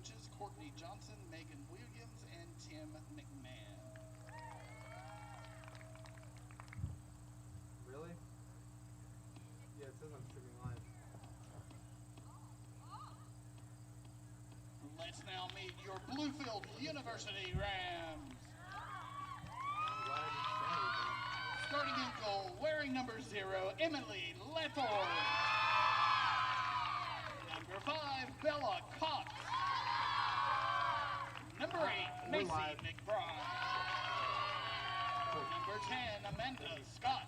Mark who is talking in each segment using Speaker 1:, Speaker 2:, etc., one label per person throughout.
Speaker 1: coaches Courtney Johnson, Megan Williams, and Tim McMahon.
Speaker 2: Really? Yeah, it says I'm streaming live.
Speaker 1: Let's now meet your Bluefield University Rams. Starting in goal, wearing number 0, Emily Lethor. Number 5, Bella Cox. Number 8, Macy McBride. Number 10, Amanda Scott.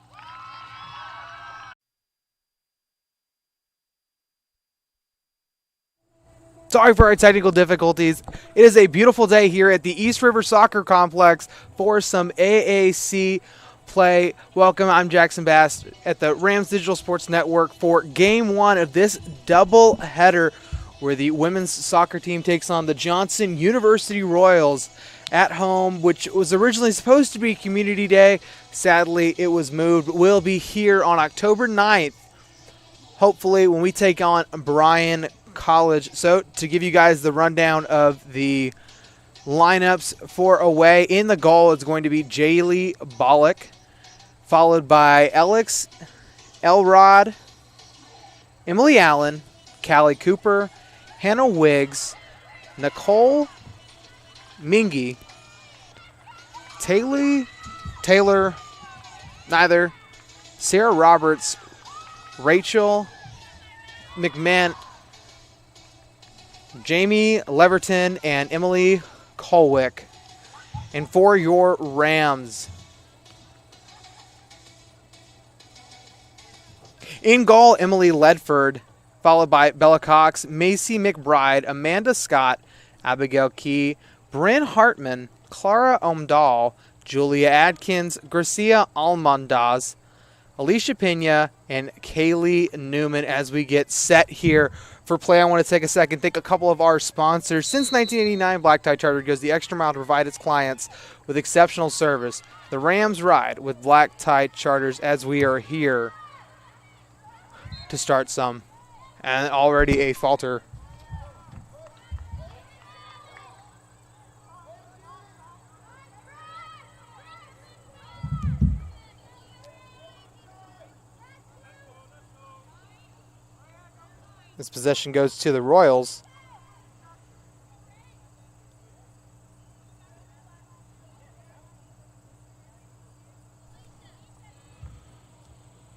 Speaker 3: Sorry for our technical difficulties. It is a beautiful day here at the East River Soccer Complex for some AAC play. Welcome, I'm Jackson Bass at the Rams Digital Sports Network for Game 1 of this double header where the women's soccer team takes on the Johnson University Royals at home, which was originally supposed to be Community Day. Sadly, it was moved. We'll be here on October 9th, hopefully, when we take on Bryan College. So to give you guys the rundown of the lineups for away, in the goal it's going to be Jaylee Bollock, followed by Alex Elrod, Emily Allen, Callie Cooper, Hannah Wiggs, Nicole Mingy, Taylor neither, Sarah Roberts, Rachel McMahon, Jamie Leverton, and Emily Colwick. And for your Rams, in goal, Emily Ledford, followed by Bella Cox, Macy McBride, Amanda Scott, Abigail Key, Bryn Hartman, Clara Omdahl, Julia Adkins, Gracia Almondaz, Alicia Pena, and Kaylee Newman. As we get set here for play, I want to take a second, thank a couple of our sponsors. Since 1989, Black Tie Charter goes the extra mile to provide its clients with exceptional service. The Rams ride with Black Tie Charters as we are here to start some. And already a falter. This possession goes to the Royals.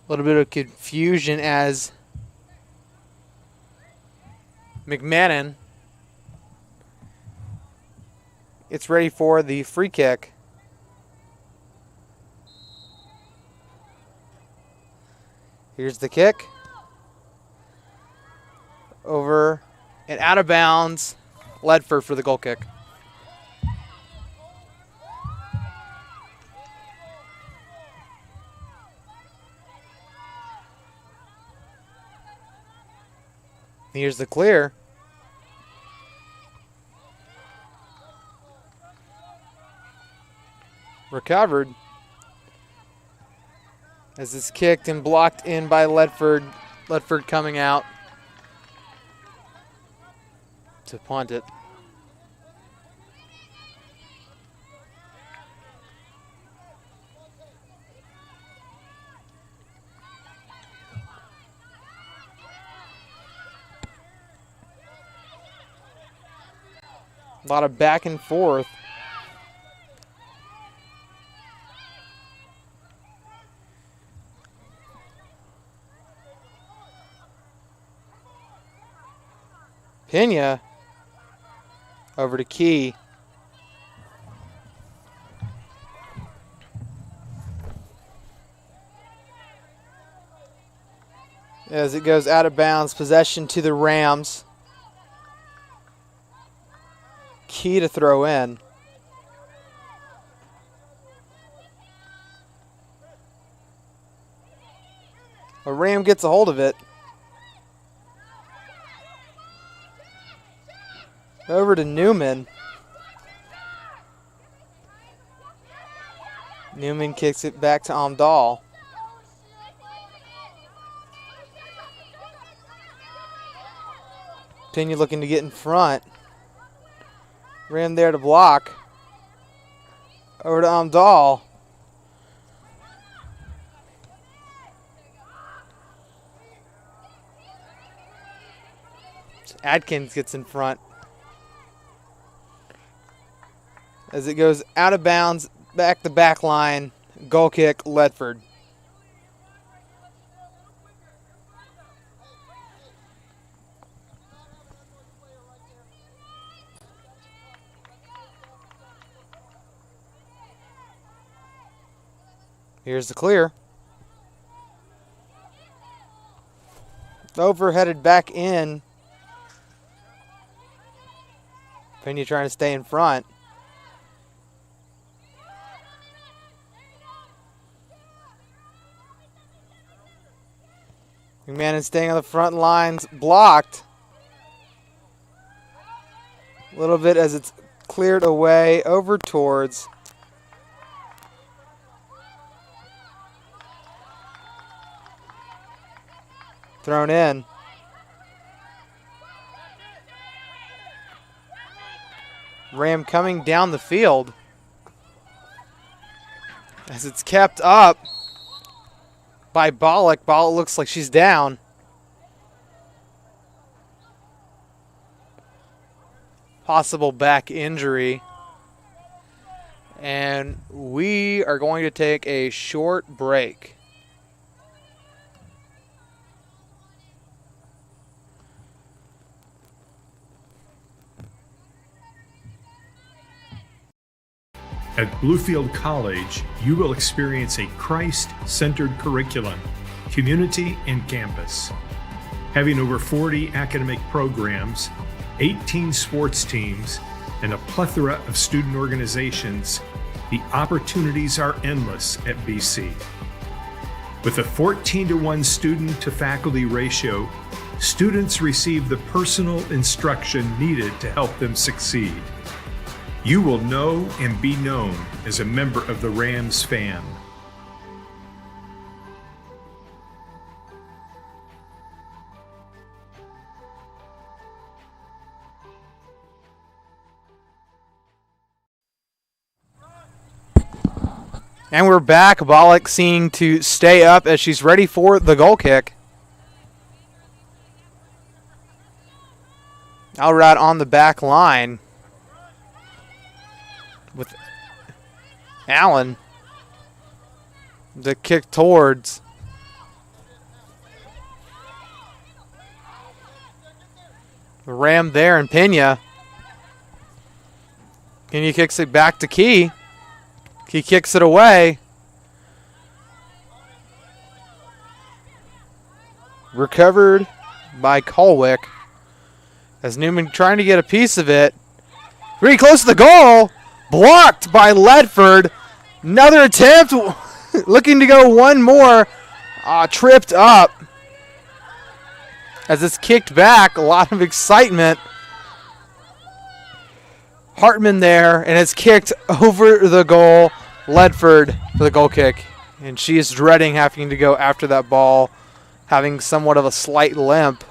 Speaker 3: A little bit of confusion as McMahon gets ready for the free kick. Here's the kick. Over and out of bounds. Ledford for the goal kick. Here's the clear. Recovered. As it's kicked and blocked in by Ledford. Ledford coming out to punt it. A lot of back and forth. Pena over to Key. As it goes out of bounds, possession to the Rams. Key to throw in. A Ram gets a hold of it. Over to Newman. Newman kicks it back to Amdahl. Pena looking to get in front. Ram there to block. Over to Amdal. Adkins gets in front. As it goes out of bounds, back to back line. Goal kick, Ledford. Here's the clear. Over, headed back in. Pena trying to stay in front. McMahon staying on the front lines, blocked. A little bit as it's cleared away over towards. Thrown in. Ram coming down the field. As it's kept up by Bollock. Bollock looks like she's down. Possible back injury. And we are going to take a short break.
Speaker 4: At Bluefield College, you will experience a Christ-centered curriculum, community, and campus. Having over 40 academic programs, 18 sports teams, and a plethora of student organizations, the opportunities are endless at BC. With a 14-to-1 student-to-faculty ratio, students receive the personal instruction needed to help them succeed. You will know and be known as a member of the Rams fam.
Speaker 3: And we're back. Bollock seeming to stay up as she's ready for the goal kick. Alrad on the back line. With Allen. The kick towards. The Ram there and Pena. Pena kicks it back to Key. Key kicks it away. Recovered by Colwick. As Newman trying to get a piece of it. Pretty close to the goal. Blocked by Ledford. Another attempt. Looking to go one more. Tripped up. As it's kicked back. A lot of excitement. Hartman there. And it's kicked over the goal. Ledford for the goal kick. And she is dreading having to go after that ball. Having somewhat of a slight limp.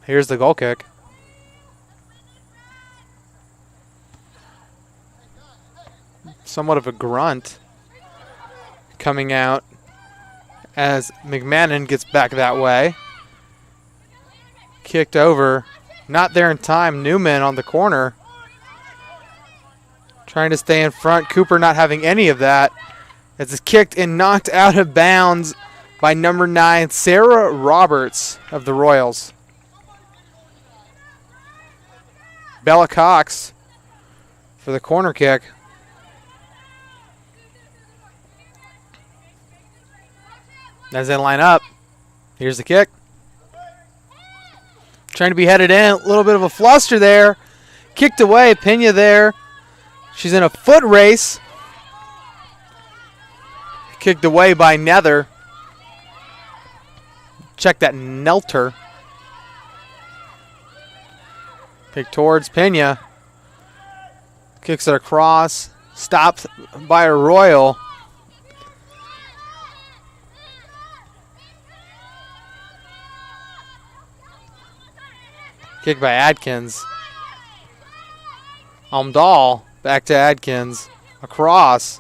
Speaker 3: Here's the goal kick. Somewhat of a grunt coming out as McMahon gets back that way. Kicked over. Not there in time. Newman on the corner. Trying to stay in front. Cooper not having any of that. As it's kicked and knocked out of bounds by number 9, Sarah Roberts of the Royals. Bella Cox for the corner kick. As they line up, here's the kick. Trying to be headed in, a little bit of a fluster there. Kicked away, Pena there. She's in a foot race. Kicked away by Nether. Check that, Nelter. Kick towards Pena. Kicks it across. Stopped by a Royal. Kick by Adkins. Dahl back to Adkins. Across.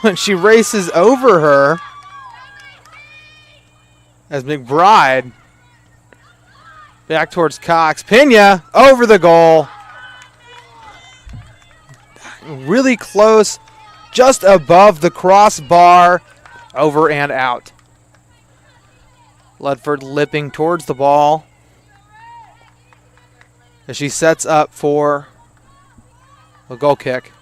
Speaker 3: When she races over her as McBride back towards Cox. Pena over the goal. Really close, just above the crossbar, over and out. Ledford lipping towards the ball as she sets up for a goal kick.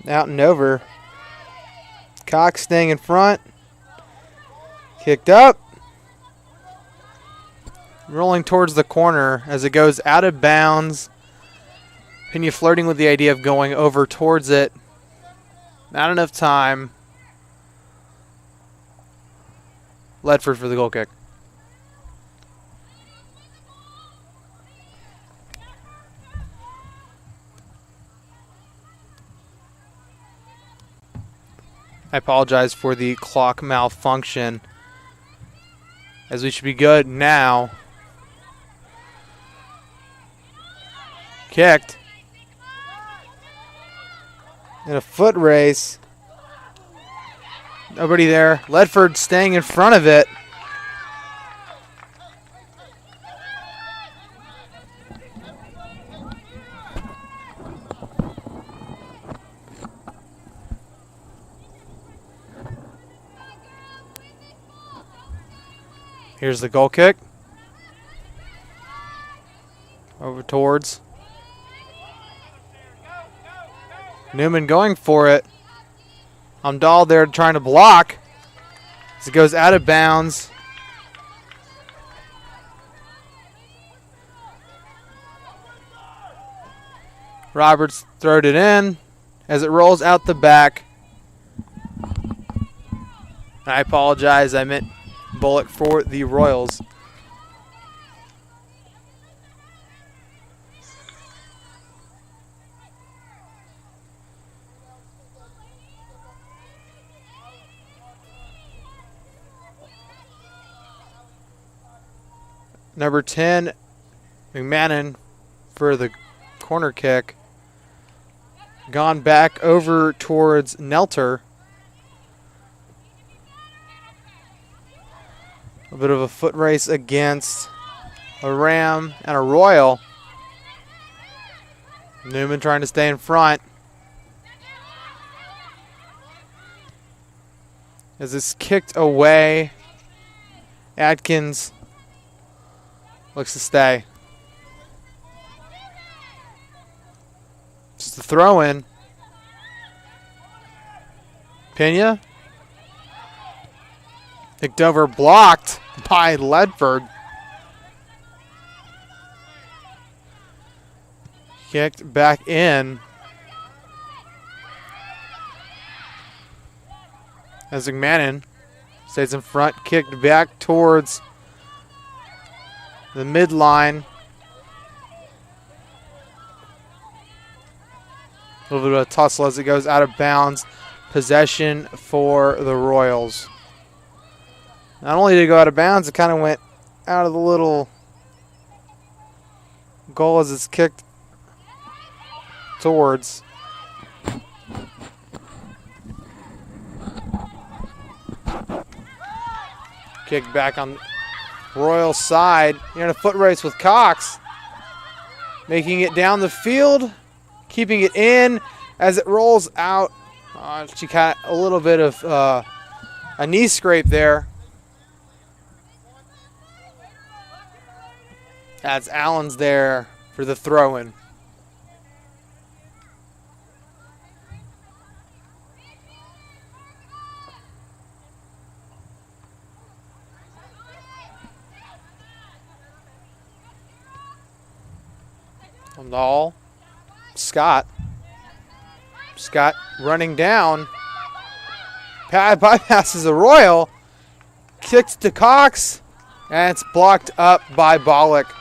Speaker 3: Out and over. Cox staying in front. Kicked up. Rolling towards the corner as it goes out of bounds. Pena flirting with the idea of going over towards it. Not enough time. Ledford for the goal kick. I apologize for the clock malfunction, as we should be good now. Kicked. In a foot race. Nobody there. Ledford staying in front of it. Here's the goal kick. Over towards Newman going for it. Dahl there trying to block as it goes out of bounds. Roberts throwed it in as it rolls out the back. I apologize, I meant Bullock for the Royals. Number 10, McMahon for the corner kick. Gone back over towards Nelter. A bit of a foot race against a Ram and a Royal. Newman trying to stay in front. As it's kicked away, Adkins looks to stay. Just a throw in. Pena. Picked over, blocked by Ledford. Kicked back in. As McMahon stays in front, kicked back towards the midline. A little bit of a tussle as it goes out of bounds. Possession for the Royals. Not only did it go out of bounds, it kind of went out of the little goal as it's kicked towards. Kicked back on Royal side. You're in a foot race with Cox. Making it down the field. Keeping it in as it rolls out. She got a little bit of a knee scrape there. That's Allen's there for the throw-in. Amdal. Scott. Scott running down. Pad bypasses a Royal. Kicks to Cox. And it's blocked up by Bollock.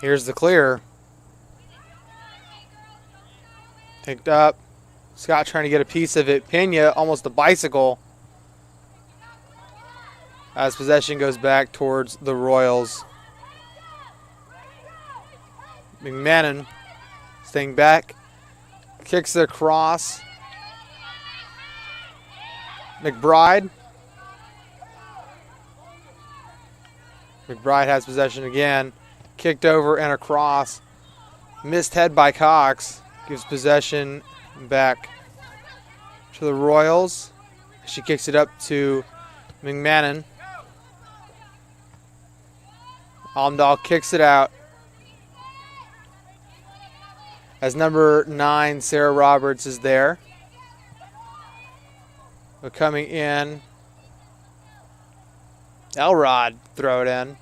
Speaker 3: Here's the clear. Picked up. Scott trying to get a piece of it. Pena almost a bicycle. As possession goes back towards the Royals. McMahon staying back. Kicks it across. McBride. McBride has possession again. Kicked over and across. Missed head by Cox. Gives possession back to the Royals. She kicks it up to McMahon. Amdahl kicks it out. As number 9, Sarah Roberts, is there. But coming in, Elrod throw it in.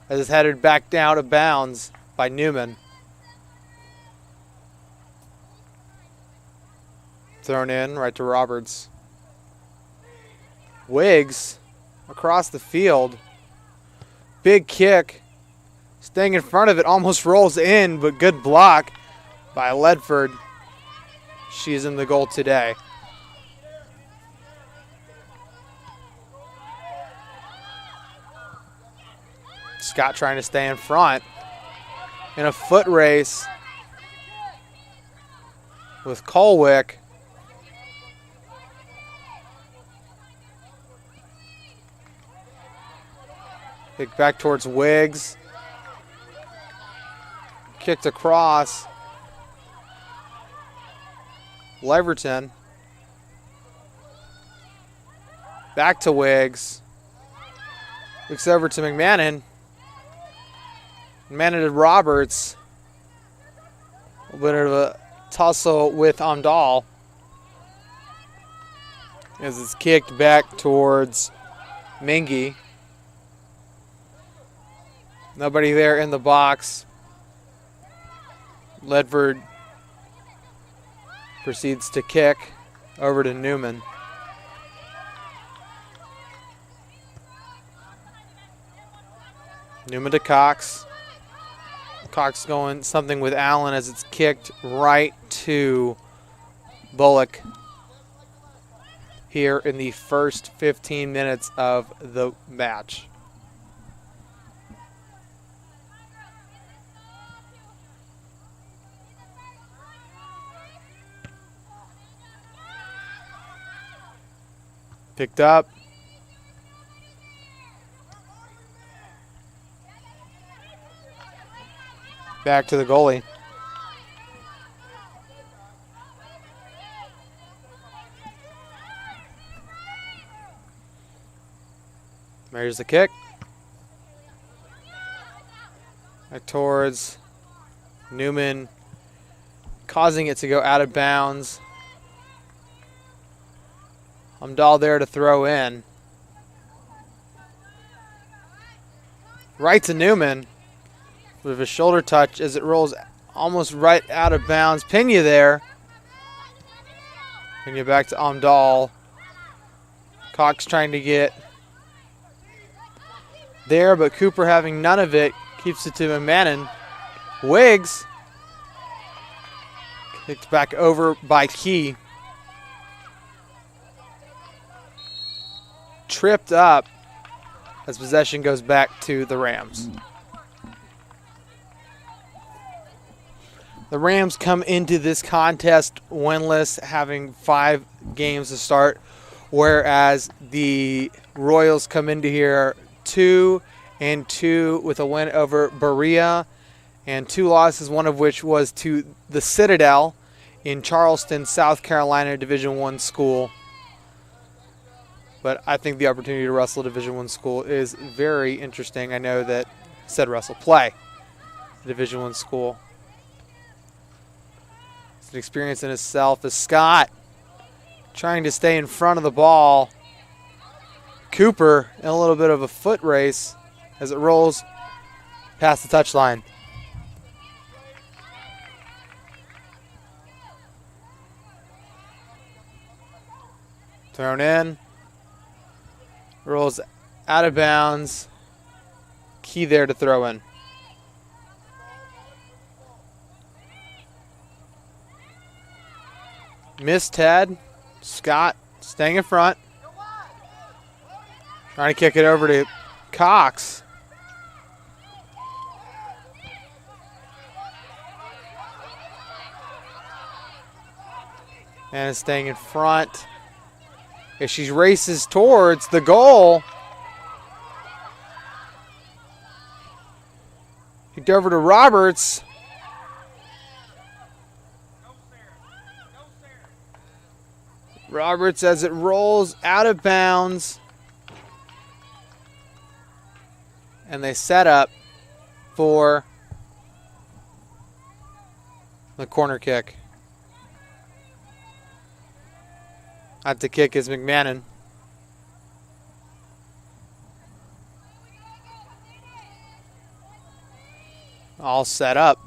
Speaker 3: As it's headed back down to bounds by Newman. Thrown in right to Roberts. Wiggs across the field. Big kick. Staying in front of it, almost rolls in, but good block by Ledford. She's in the goal today. Scott trying to stay in front in a foot race with Colwick. Kick back towards Wiggs. Kicked across. Leverton. Back to Wiggs. Looks over to McMahon. McMahon to Roberts. A little bit of a tussle with Amdahl. As it's kicked back towards Mingy. Nobody there in the box. Ledford proceeds to kick over to Newman. Newman to Cox. Cox going something with Allen as it's kicked right to Bullock here in the first 15 minutes of the match. Picked up. Back to the goalie. There's the kick. Back towards Newman, causing it to go out of bounds. Amdahl there to throw in. Right to Newman with a shoulder touch as it rolls almost right out of bounds. Pena there. Pena back to Amdahl. Cox trying to get there, but Cooper having none of it. Keeps it to McMahon. Wiggs. Kicked back over by Key. Tripped up as possession goes back to the Rams. The Rams come into this contest winless, having 5 games to start, whereas the Royals come into here 2-2 with a win over Berea and 2 losses, one of which was to the Citadel in Charleston, South Carolina, Division I school. But I think the opportunity to wrestle Division I school is very interesting. I know that play Division I school. It's an experience in itself as Scott trying to stay in front of the ball. Cooper in a little bit of a foot race as it rolls past the touchline. Thrown in. Rolls out of bounds. Key there to throw in. Missed Ted. Scott staying in front. Trying to kick it over to Cox. And staying in front as she races towards the goal. Kicked over to Roberts. Roberts as it rolls out of bounds. And they set up for the corner kick. At the kick is McMahon. All set up.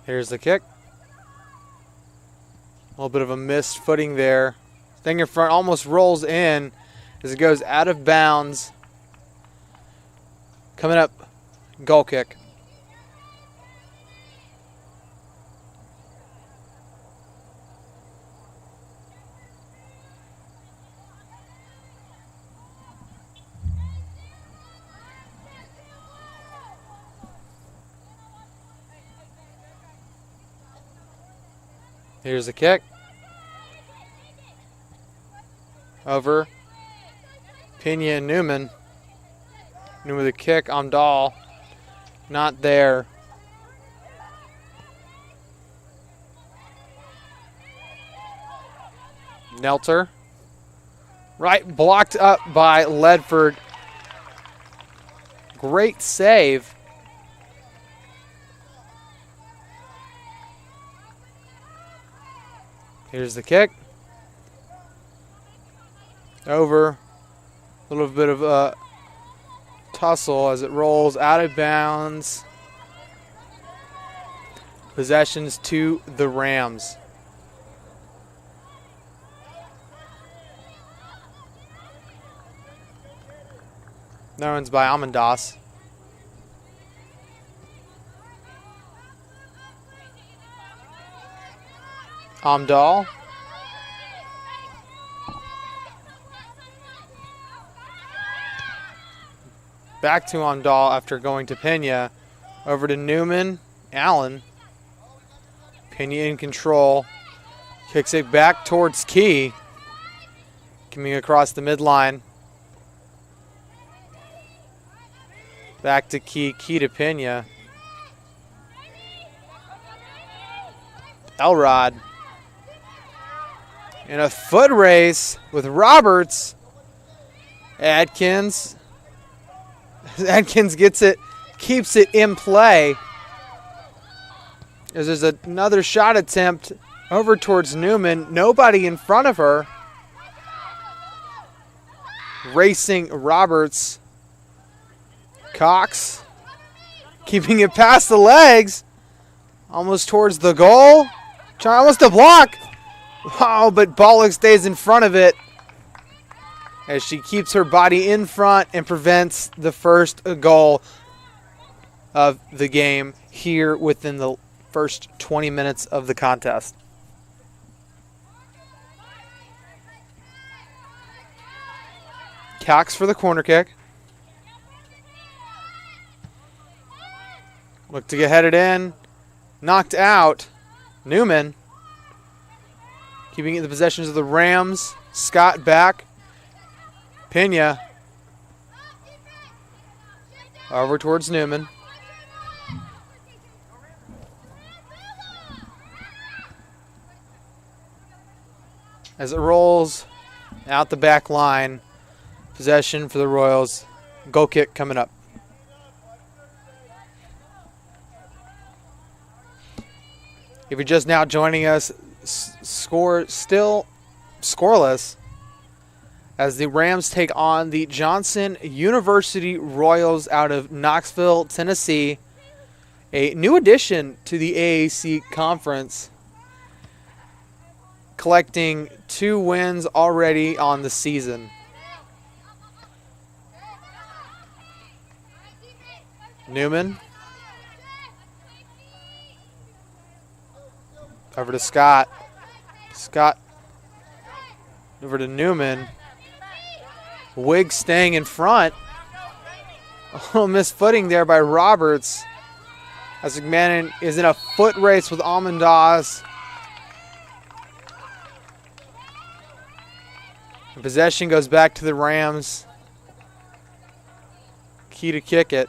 Speaker 3: Here's the kick. A little bit of a missed footing there. Thing in front almost rolls in as it goes out of bounds. Coming up, goal kick. Here's the kick. Over. Pena and Newman. Newman with a kick. Amdahl. Not there. Nelter. Right, blocked up by Ledford. Great save. Here's the kick. Over. A little bit of a tussle as it rolls out of bounds. Possessions to the Rams. That one's by Amendas. Amdahl. Back to Amdahl after going to Pena. Over to Newman. Allen. Pena in control. Kicks it back towards Key. Coming across the midline. Back to Key. Key to Pena. Elrod. In a foot race with Roberts. Adkins gets it, keeps it in play. As there's another shot attempt over towards Newman. Nobody in front of her. Racing Roberts. Cox keeping it past the legs. Almost towards the goal. Trying almost to block. Oh, but Bollock stays in front of it as she keeps her body in front and prevents the first goal of the game here within the first 20 minutes of the contest. Cox for the corner kick. Look to get headed in. Knocked out. Newman. Keeping it in the possessions of the Rams. Scott back. Pena. Over towards Newman. as it rolls out the back line. Possession for the Royals. Goal kick coming up. If you're just now joining us, score still scoreless as the Rams take on the Johnson University Royals out of Knoxville, Tennessee. A new addition to the AAC conference, collecting 2 wins already on the season. Newman. Over to Scott. Scott over to Newman. Wiggs staying in front. A little misfooting there by Roberts. As McMahon is in a foot race with Almendas. And possession goes back to the Rams. Key to kick it.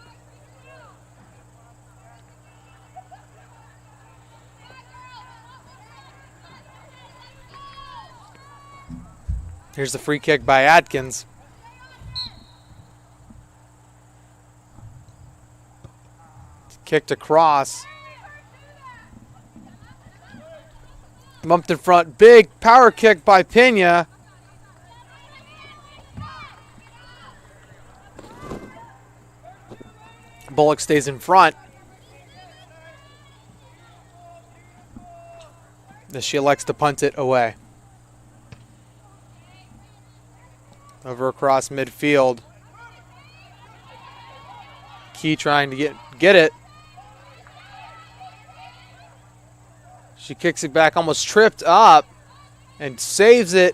Speaker 3: Here's the free kick by Atkins. Kicked across. Bumped in front. Big power kick by Pena. Bullock stays in front. As she elects to punt it away. Over across midfield. Key trying to get it. She kicks it back, almost tripped up, and saves it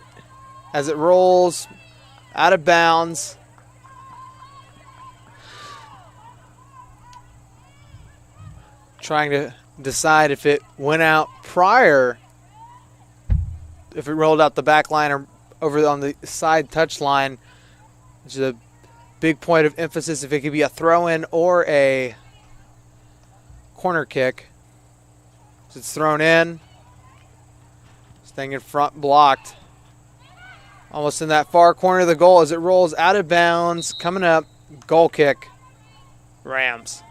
Speaker 3: as it rolls out of bounds. Trying to decide if it went out prior, if it rolled out the back line or over on the side touch line, which is a big point of emphasis if it could be a throw-in or a corner kick. So it's thrown in. Staying in front, blocked. Almost in that far corner of the goal as it rolls out of bounds. Coming up, goal kick, Rams.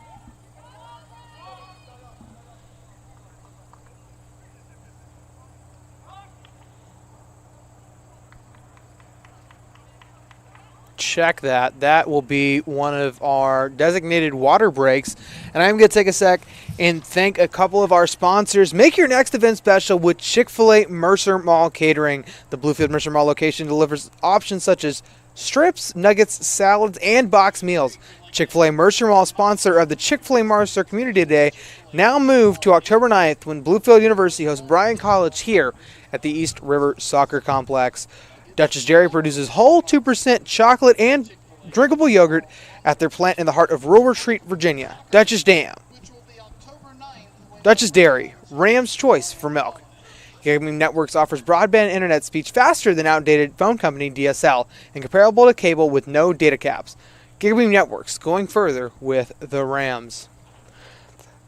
Speaker 3: Check that. That will be one of our designated water breaks. And I'm going to take a sec and thank a couple of our sponsors. Make your next event special with Chick-fil-A Mercer Mall Catering. The Bluefield Mercer Mall location delivers options such as strips, nuggets, salads, and boxed meals. Chick-fil-A Mercer Mall, sponsor of the Chick-fil-A Mercer Community Day, now moved to October 9th when Bluefield University hosts Bryan College here at the East River Soccer Complex. Dutch's Dairy produces whole 2% chocolate and drinkable yogurt at their plant in the heart of Rural Retreat, Virginia. Dutch's Dam. Dutch's Dairy, Ram's choice for milk. Gaming Networks offers broadband internet speeds faster than outdated phone company DSL and comparable to cable with no data caps. Gigabeam Networks going further with the Rams.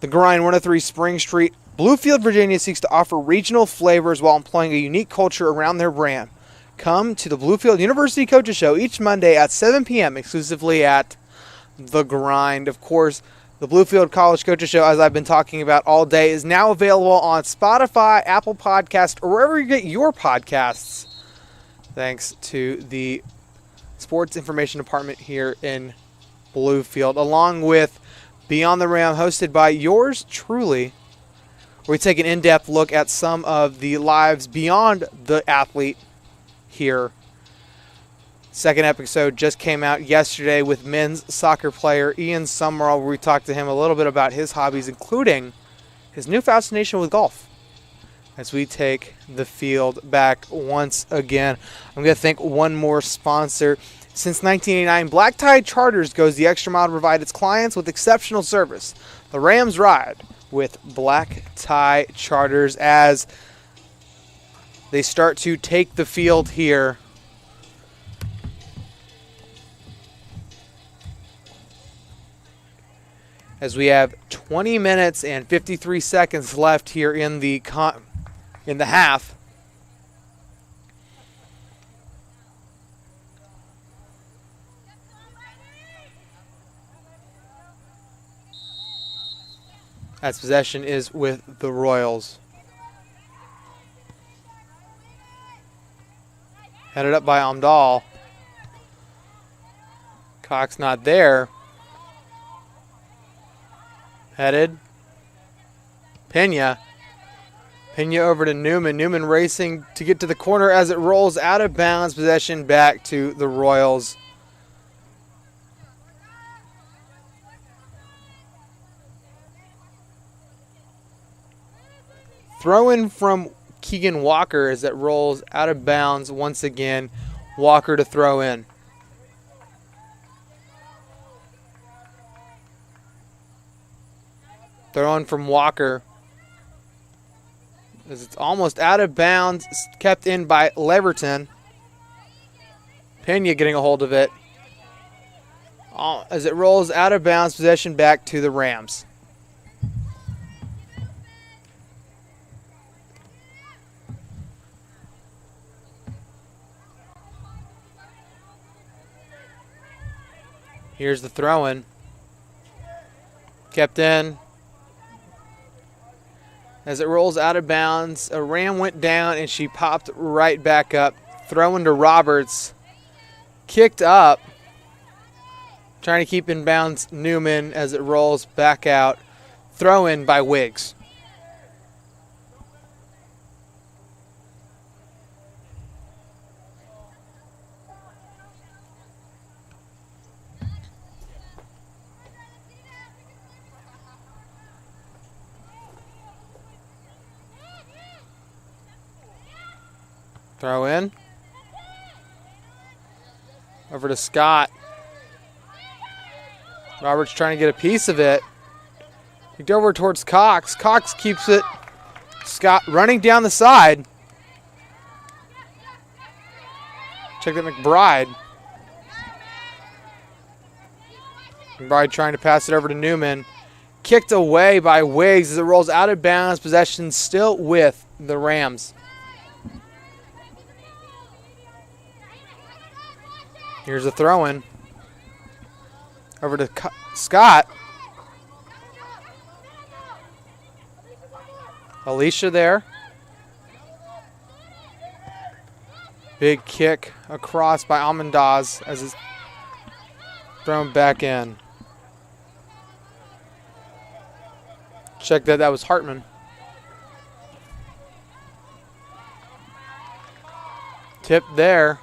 Speaker 3: The Grind 103 Spring Street, Bluefield, Virginia seeks to offer regional flavors while employing a unique culture around their brand. Come to the Bluefield University Coaches Show each Monday at 7 p.m. exclusively at The Grind. Of course, the Bluefield College Coaches Show, as I've been talking about all day, is now available on Spotify, Apple Podcasts, or wherever you get your podcasts. Thanks to the Sports Information Department here in Bluefield, along with Beyond the Ram, hosted by yours truly, where we take an in-depth look at some of the lives beyond the athlete here. Second episode just came out yesterday with men's soccer player Ian Summerall, where we talked to him a little bit about his hobbies, including his new fascination with golf. As we take the field back once again, I'm going to thank one more sponsor. Since 1989, Black Tie Charters goes the extra mile to provide its clients with exceptional service. The Rams ride with Black Tie Charters as they start to take the field here. As we have 20 minutes and 53 seconds left here in the half. as possession is with the Royals. Headed up by Amdal. Cox not there. Headed. Pena. Pena over to Newman. Newman racing to get to the corner as it rolls out of bounds. Possession back to the Royals. Throw in from Keegan Walker as it rolls out of bounds once again. Walker to throw in. Throw in from Walker. As it's almost out of bounds. It's kept in by Leverton. Pena getting a hold of it. As it rolls out of bounds, possession back to the Rams. Here's the throw-in. Kept in. As it rolls out of bounds, a Ram went down and she popped right back up. Throw-in to Roberts. Kicked up. Trying to keep in bounds Newman as it rolls back out. Throw-in by Wiggs. Throw in. Over to Scott. Roberts trying to get a piece of it. Kicked over towards Cox. Cox keeps it. Scott running down the side. Check that McBride. McBride trying to pass it over to Newman. Kicked away by Wiggs as it rolls out of bounds. Possession still with the Rams. Here's a throw-in. Over to Scott. Alicia there. Big kick across by Almondaz as it's thrown back in. Check that was Hartman. Tip there.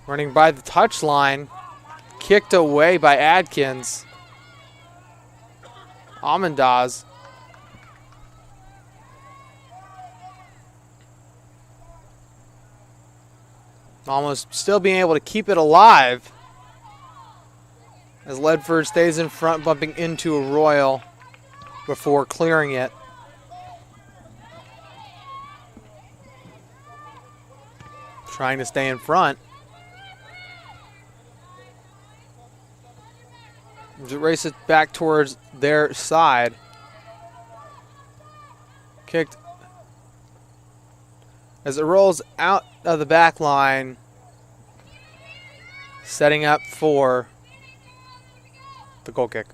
Speaker 3: Running by the touchline. Kicked away by Adkins. Almondaz. Almost still being able to keep it alive. As Ledford stays in front, bumping into a Royal before clearing it. Trying to stay in front. Race it back towards their side. Kicked as it rolls out of the back line. Setting up for the goal kick.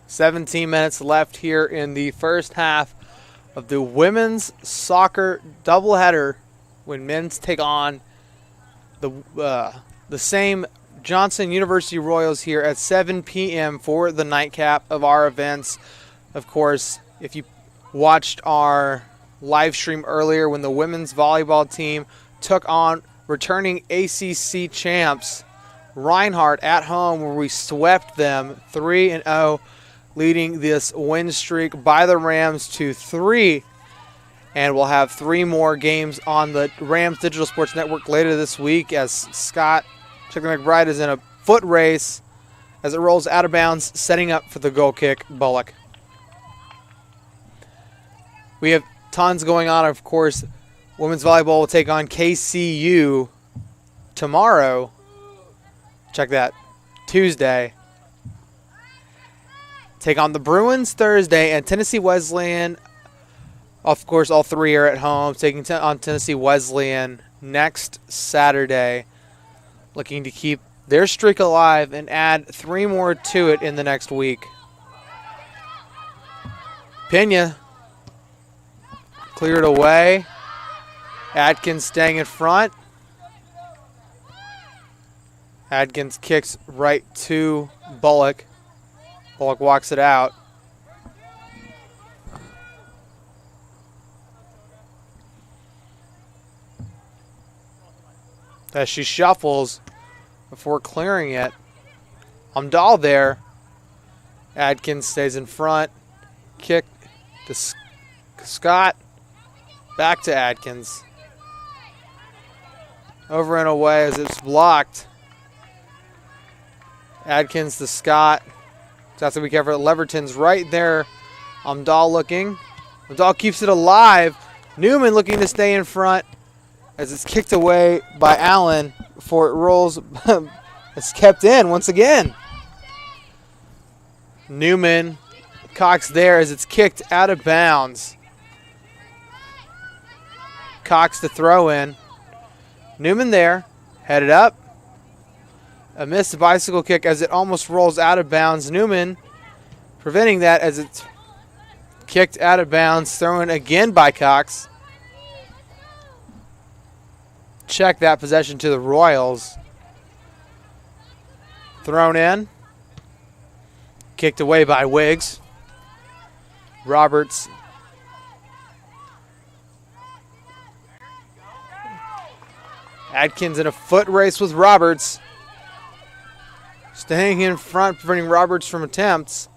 Speaker 3: "17 minutes left here in the first half of the women's soccer doubleheader when men's take on the same Johnson University Royals here at 7 p.m. for the nightcap of our events. Of course, if you watched our live stream earlier when the women's volleyball team took on returning ACC champs Reinhardt at home, where we swept them 3-0, leading this win streak by the Rams to 3. And we'll have 3 more games on the Rams Digital Sports Network later this week as Scott Chicken McBride is in a foot race as it rolls out of bounds, setting up for the goal kick, Bullock. We have tons going on, of course. Women's volleyball will take on KCU tomorrow. Check that. Tuesday. Take on the Bruins Thursday, and Tennessee Wesleyan. Of course, all 3 are at home, taking on Tennessee Wesleyan next Saturday. looking to keep their streak alive and add 3 more to it in the next week. Pena cleared away. Adkins staying in front. Adkins kicks right to Bullock. Bullock walks it out. As she shuffles before clearing it. Amdahl there. Adkins stays in front. Kick to Scott. Back to Adkins. Over and away as it's blocked. Adkins to Scott. So that's what we cover. Leverton's right there. Amdahl looking. Amdahl keeps it alive. Newman looking to stay in front as it's kicked away by Allen before it rolls. It's kept in once again. Newman, Cox there as it's kicked out of bounds. Cox to throw in. Newman there, headed up. A missed bicycle kick as it almost rolls out of bounds. Newman preventing that as it's kicked out of bounds. Thrown again by Cox. Check that possession to the Royals. Thrown in. Kicked away by Wiggs. Roberts. Adkins in a foot race with Roberts. Staying in front, preventing Roberts from attempts.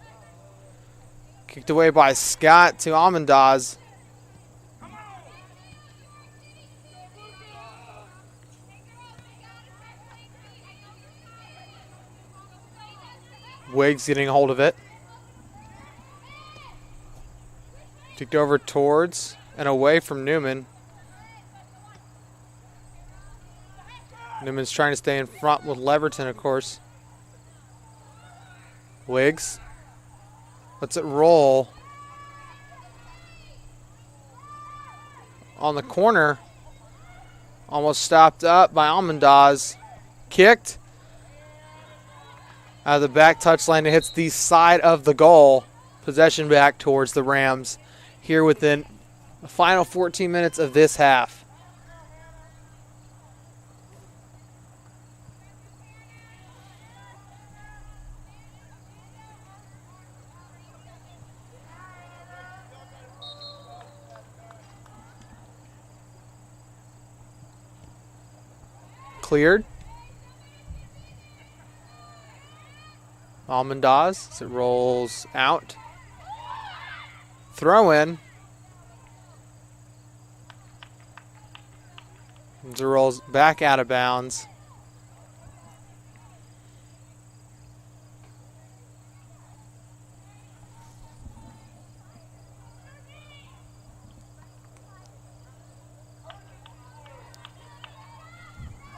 Speaker 3: Kicked away by Scott to Almendaz. Wiggs getting a hold of it. Kicked over towards and away from Newman. Newman's trying to stay in front with Leverton, of course. Wiggs lets it roll. On the corner. Almost stopped up by Almendaz. Kicked. Out of the back touchline, it hits the side of the goal. Possession back towards the Rams here within the final 14 minutes of this half. Cleared. Almendaz as it rolls out. Throw in. As it rolls back out of bounds.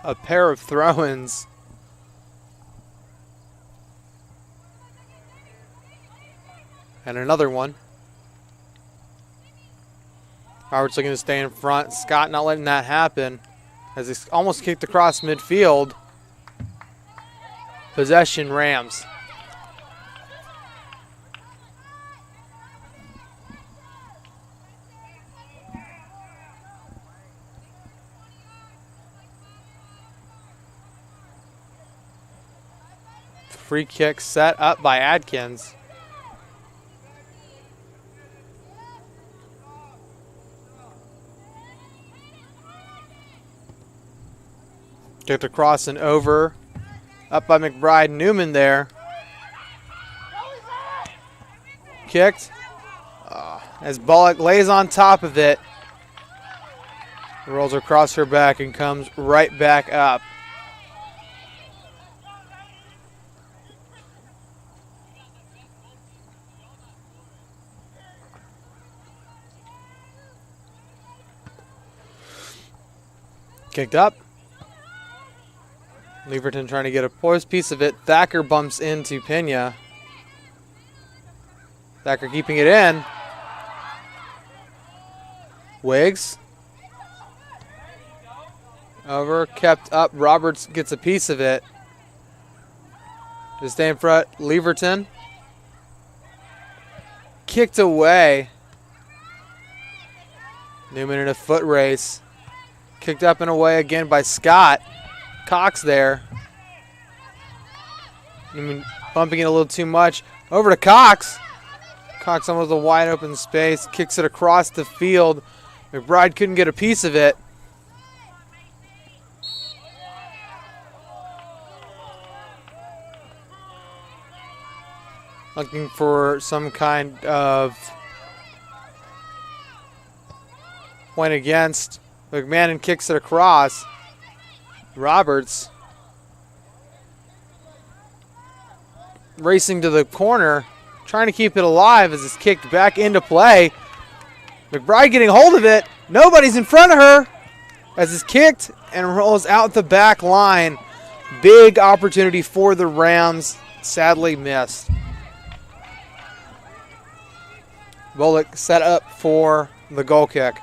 Speaker 3: A pair of throw-ins. And another one. Roberts looking to stay in front. Scott not letting that happen as he's almost kicked across midfield. Possession Rams. Free kick set up by Adkins. Kicked across and over. Up by McBride. Newman there. Kicked. As Bullock lays on top of it. Rolls across her back and comes right back up. Kicked up. Leverton trying to get a poised piece of it. Thacker bumps into Pena. Thacker keeping it in. Wiggs. Over, kept up. Roberts gets a piece of it. To stay in front, Leverton. Kicked away. Newman in a foot race. Kicked up and away again by Scott. Cox there. Newman bumping it a little too much. Over to Cox. Cox almost a wide open space. Kicks it across the field. McBride couldn't get a piece of it. Looking for some kind of point against. McMahon kicks it across. Roberts racing to the corner, trying to keep it alive as it's kicked back into play. McBride getting hold of it. Nobody's in front of her as it's kicked and rolls out the back line. Big opportunity for the Rams. Sadly missed. Bullock set up for the goal kick.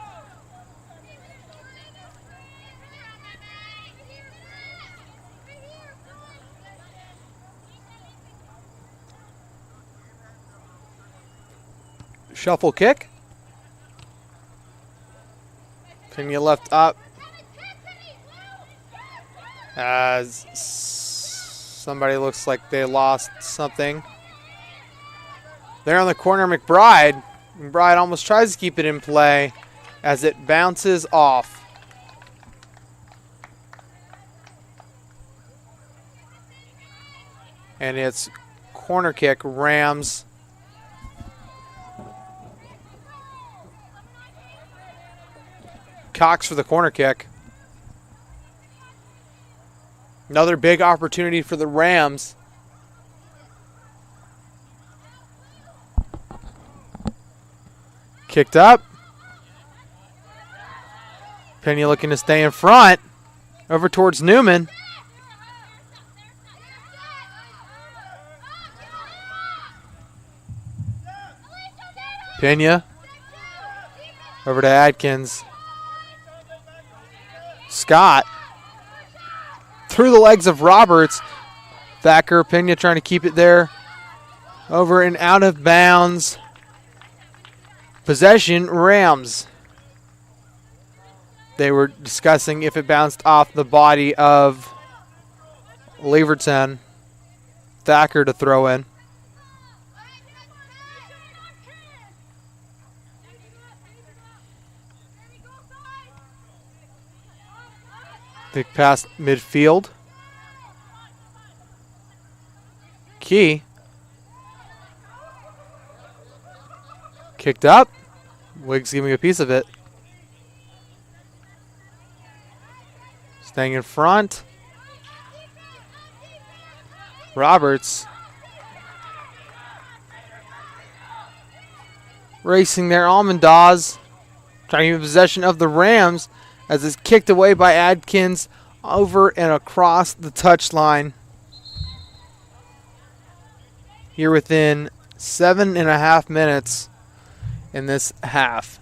Speaker 3: Shuffle kick. Pena left up. As somebody looks like they lost something. There on the corner, McBride. McBride almost tries to keep it in play as it bounces off. And it's corner kick, Rams. Cox for the corner kick. Another big opportunity for the Rams. Kicked up. Pena looking to stay in front. Over towards Newman. Pena. Over to Adkins. Scott. Through the legs of Roberts. Thacker, Pena trying to keep it there. Over and out of bounds. Possession, Rams. They were discussing if it bounced off the body of Leverton. Thacker to throw in. Big pass midfield. Key. Kicked up. Wiggs giving a piece of it. Staying in front. Roberts. Racing there. Almendaws. Trying to get possession of the Rams as it's kicked away by Adkins over and across the touchline. Here within 7.5 minutes in this half.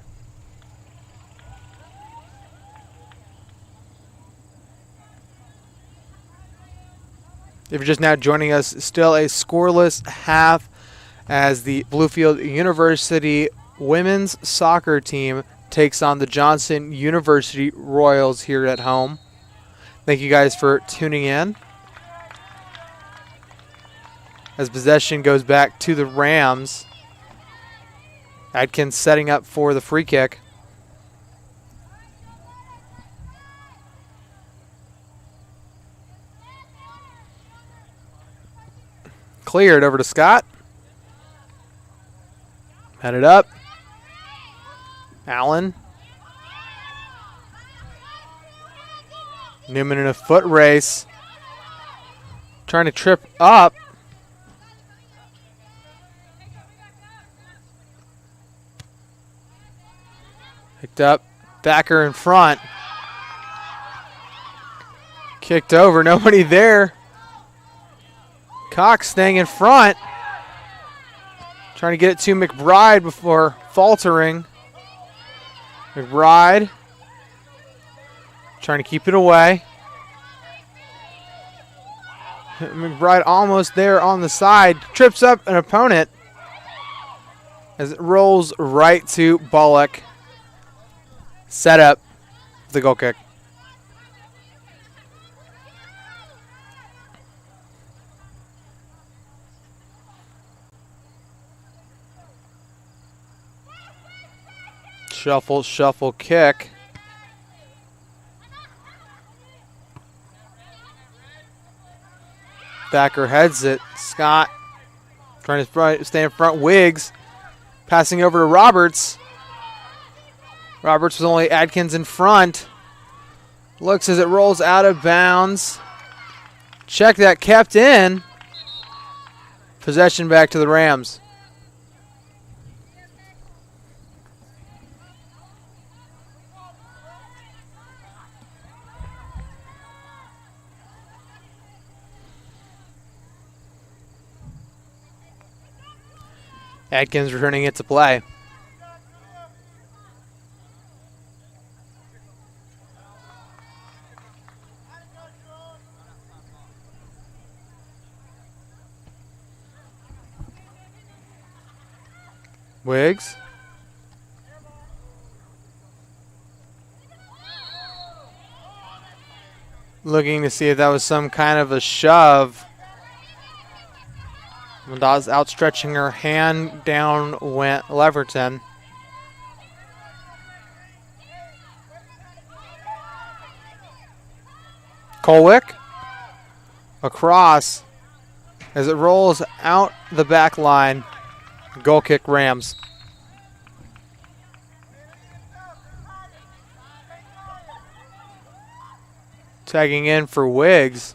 Speaker 3: If you're just now joining us, still a scoreless half as the Bluefield University women's soccer team takes on the Johnson University Royals here at home. Thank you guys for tuning in. As possession goes back to the Rams. Adkins setting up for the free kick. Cleared over to Scott. Headed up. Allen. Newman in a foot race. Trying to trip up. Picked up. Thacker in front. Kicked over. Nobody there. Cox staying in front. Trying to get it to McBride before faltering. McBride Trying to keep it away. McBride almost there on the side. Trips up an opponent as it rolls right to Bullock. Set up the goal kick. Shuffle, shuffle, kick. Thacker heads it. Scott trying to stay in front. Wiggs passing over to Roberts. Roberts was only Adkins in front. Looks as it rolls out of bounds. Check that, kept in. Possession back to the Rams. Adkins returning it to play. Wiggs. Looking to see if that was some kind of a shove. Mendaz outstretching her hand, down went Leverton. Kolwick across as it rolls out the back line. Goal kick Rams. Tagging in for Wiggs.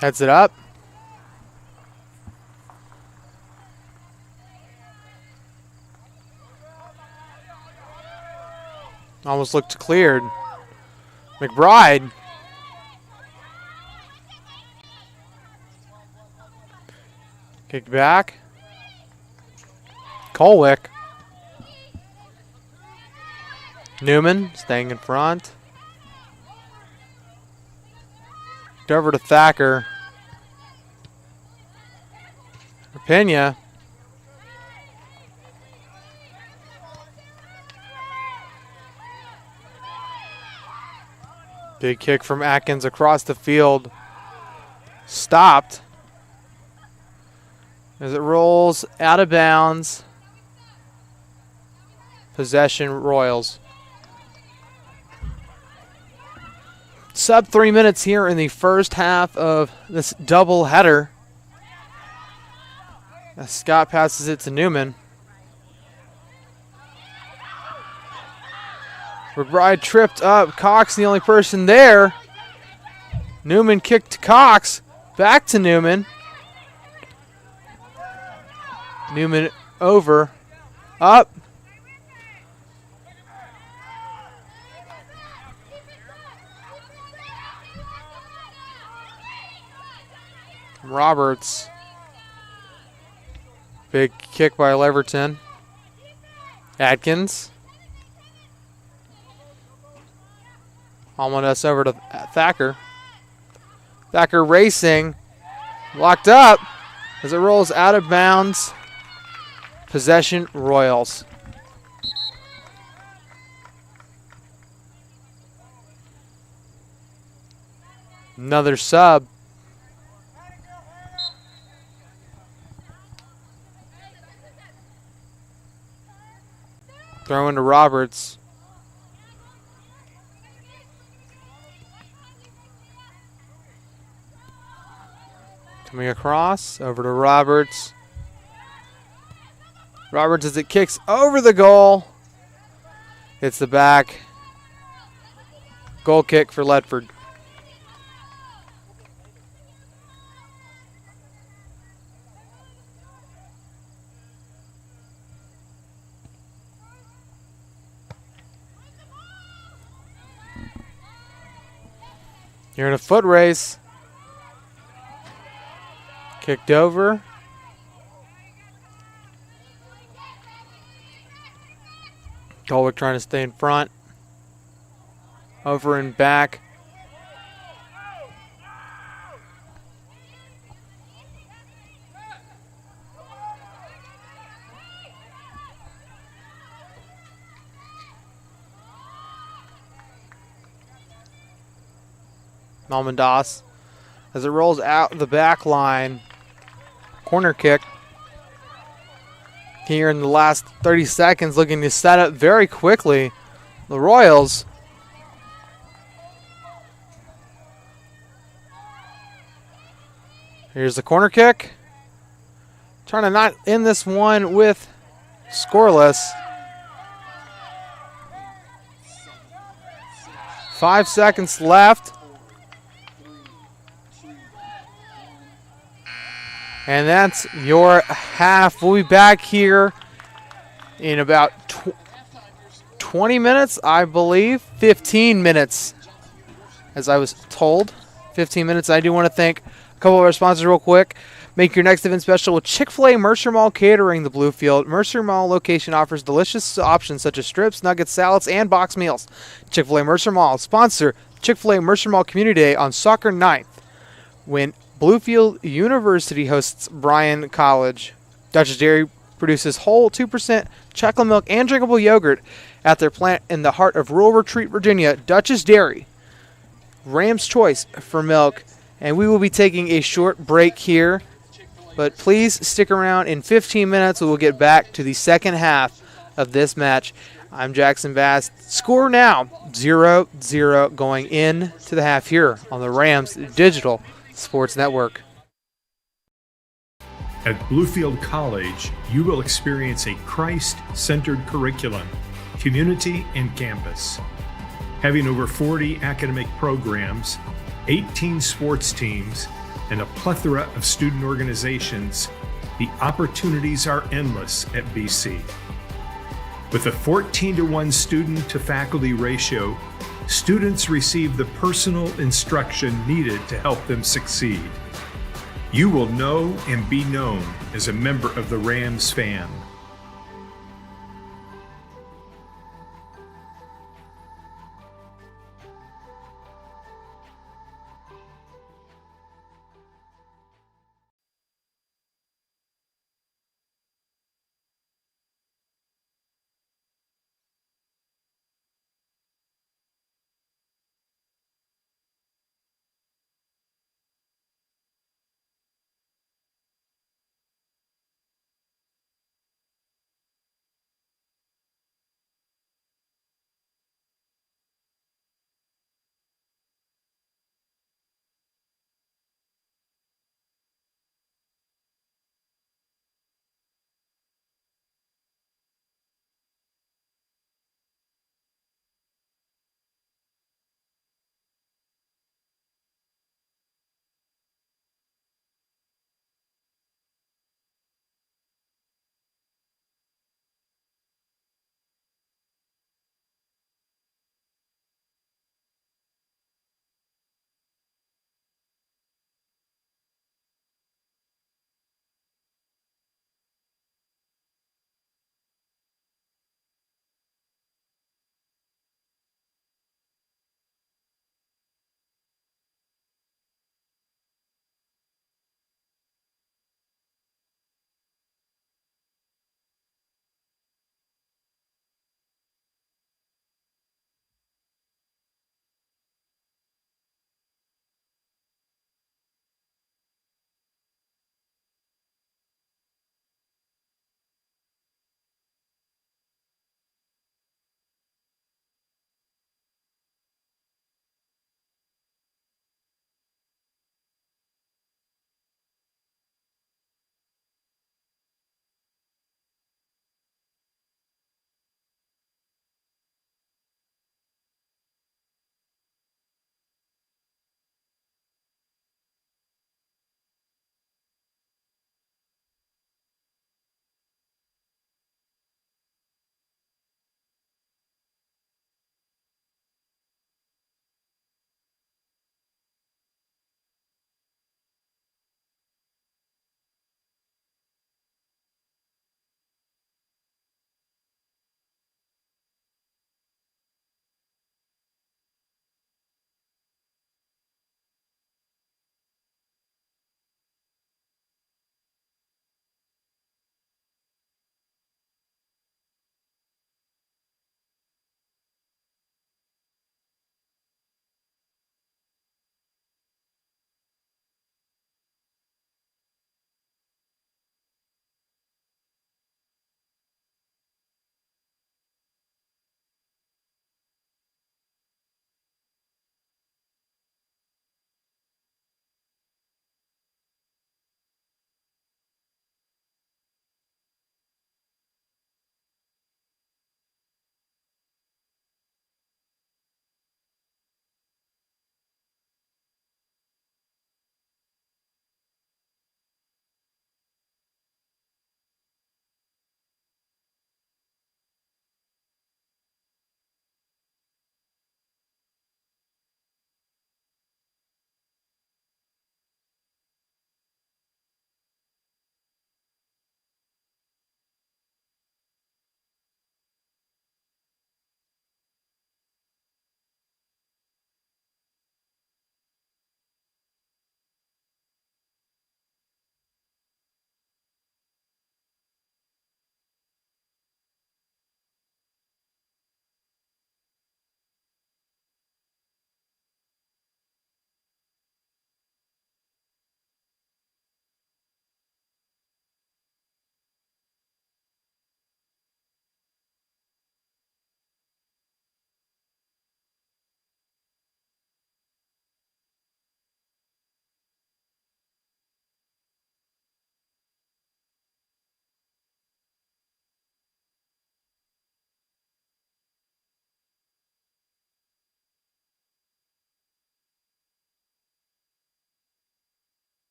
Speaker 3: Heads it up. Almost looked cleared. McBride. Kick back. Kolwick. Newman staying in front. Over to Thacker. Pena. Big kick from Atkins across the field. Stopped. As it rolls out of bounds. Possession Royals. Sub 3 minutes here in the first half of this double header. As Scott passes it to Newman. McBride tripped up. Cox the only person there. Newman kicked to Cox. Back to Newman. Newman over. Up. Roberts. Big kick by Leverton. Adkins. Almost over to Thacker. Thacker racing. Locked up as it rolls out of bounds. Possession Royals. Another sub. Throw into Roberts. Coming across, over to Roberts. Roberts as it kicks over the goal. Hits the back. Goal kick for Ledford. You're in a foot race. Kicked over. Colwick trying to stay in front. Over and back. Malmandas as it rolls out the back line. Corner kick. Here in the last 30 seconds, looking to set up very quickly. The Royals. Here's the corner kick. Trying to not end this one with scoreless. 5 seconds left. And that's your half. We'll be back here in about 20 minutes, I believe. 15 minutes, as I was told. 15 minutes. I do want to thank a couple of our sponsors real quick. Make your next event special with Chick-fil-A Mercer Mall Catering, the Bluefield. Mercer Mall location offers delicious options such as strips, nuggets, salads, and box meals. Chick-fil-A Mercer Mall sponsor Chick-fil-A Mercer Mall Community Day on Soccer 9th when Bluefield University hosts Bryan College. Dutch's Dairy produces whole 2% chocolate milk and drinkable yogurt at their plant in the heart of rural Retreat, Virginia. Dutch's Dairy, Ram's choice for milk. And we will be taking a short break here, but please stick around. In 15 minutes, we will get back to the second half of this match. I'm Jackson Bass. Score now, 0-0 going into the half here on the Rams Digital Sports Network.
Speaker 4: At Bluefield College, you will experience a Christ-centered curriculum, community, and campus. Having over 40 academic programs, 18 sports teams, and a plethora of student organizations, the opportunities are endless at BC. With a 14-to-1 student-to-faculty ratio, students receive the personal instruction needed to help them succeed. You will know and be known as a member of the Rams fan.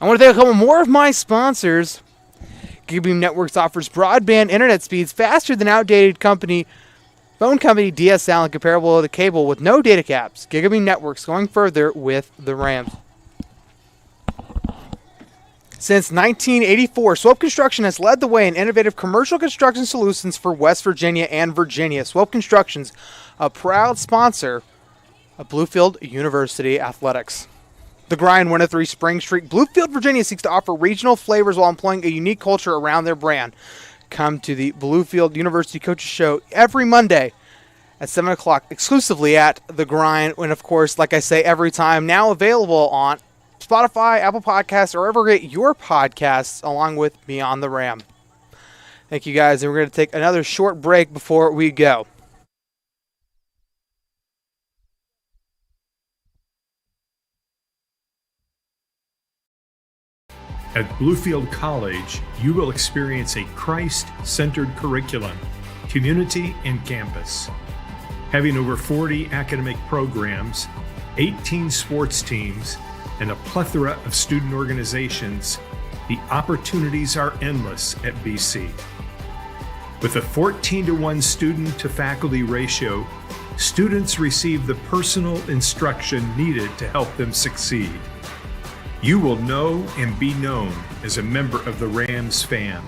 Speaker 3: I want to thank a couple more of my sponsors. Gigabeam Networks offers broadband internet speeds faster than outdated phone company DSL and comparable to cable with no data caps. Gigabeam Networks going further with the Rams. Since 1984, Swope Construction has led the way in innovative commercial construction solutions for West Virginia and Virginia. Swope Construction's a proud sponsor of Bluefield University Athletics. The Grind 103 Spring Street. Bluefield, Virginia seeks to offer regional flavors while employing a unique culture around their brand. Come to the Bluefield University Coaches Show every Monday at 7 o'clock, exclusively at The Grind. And, of course, like I say every time, now available on Spotify, Apple Podcasts, or wherever you get your podcasts, along with Beyond the Ram. Thank you, guys, and we're going to take another short break before we go.
Speaker 4: At Bluefield College, you will experience a Christ-centered curriculum, community, and campus. Having over 40 academic programs, 18 sports teams, and a plethora of student organizations, the opportunities are endless at BC. With a 14-to-1 student-to-faculty ratio, students receive the personal instruction needed to help them succeed. You will know and be known as a member of the Rams fan.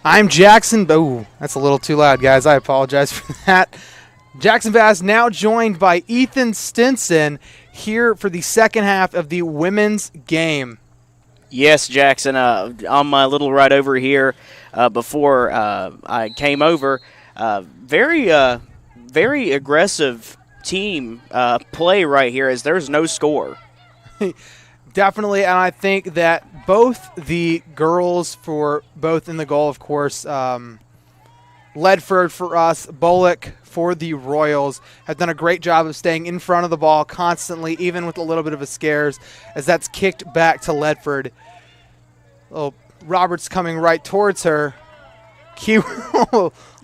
Speaker 3: I'm Jackson. Oh, that's a little too loud, guys. I apologize for that. Jackson Bass now joined by Ethan Stinson here for the second half of the women's game.
Speaker 5: Yes, Jackson. On my little ride over here before I came over, very aggressive team play right here as there's no score.
Speaker 3: Definitely, and I think that both the girls for both in the goal, of course, Ledford for us, Bullock for the Royals, have done a great job of staying in front of the ball constantly, even with a little bit of a scares, as that's kicked back to Ledford. Oh, Roberts coming right towards her. Cute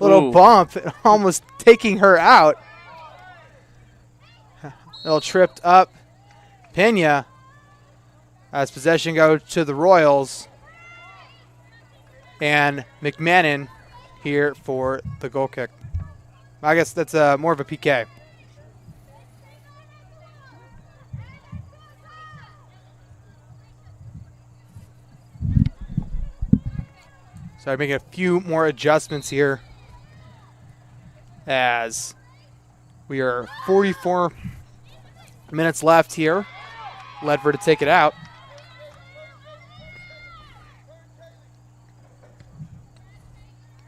Speaker 3: little bump, almost taking her out. A little tripped up. Pena, as possession goes to the Royals. And McMahon here for the goal kick. I guess that's more of a PK. So I'm making a few more adjustments here as we are 44 minutes left here. Ledford to take it out.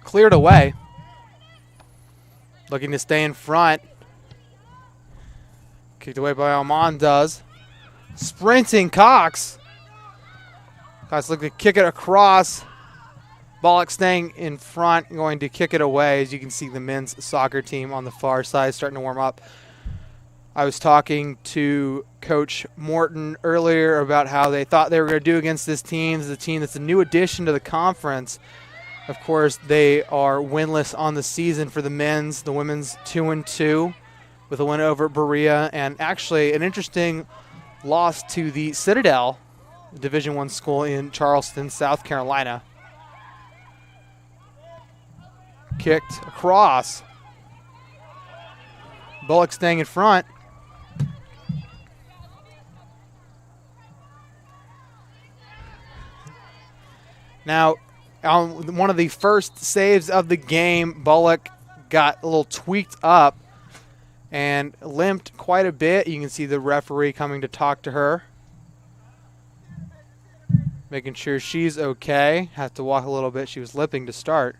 Speaker 3: Cleared away. Looking to stay in front. Kicked away by Almondaz. Sprinting Cox. Cox looking to kick it across. Bollock staying in front, going to kick it away. As you can see, the men's soccer team on the far side starting to warm up. I was talking to Coach Morton earlier about how they thought they were going to do against this team. This is a team that's a new addition to the conference. Of course, they are winless on the season for the men's. The women's 2-2 with a win over Berea, and actually an interesting loss to the Citadel, Division I school in Charleston, South Carolina. Kicked across. Bullock staying in front. Now, on one of the first saves of the game, Bullock got a little tweaked up and limped quite a bit. You can see the referee coming to talk to her, making sure she's okay. Had to walk a little bit. She was limping to start.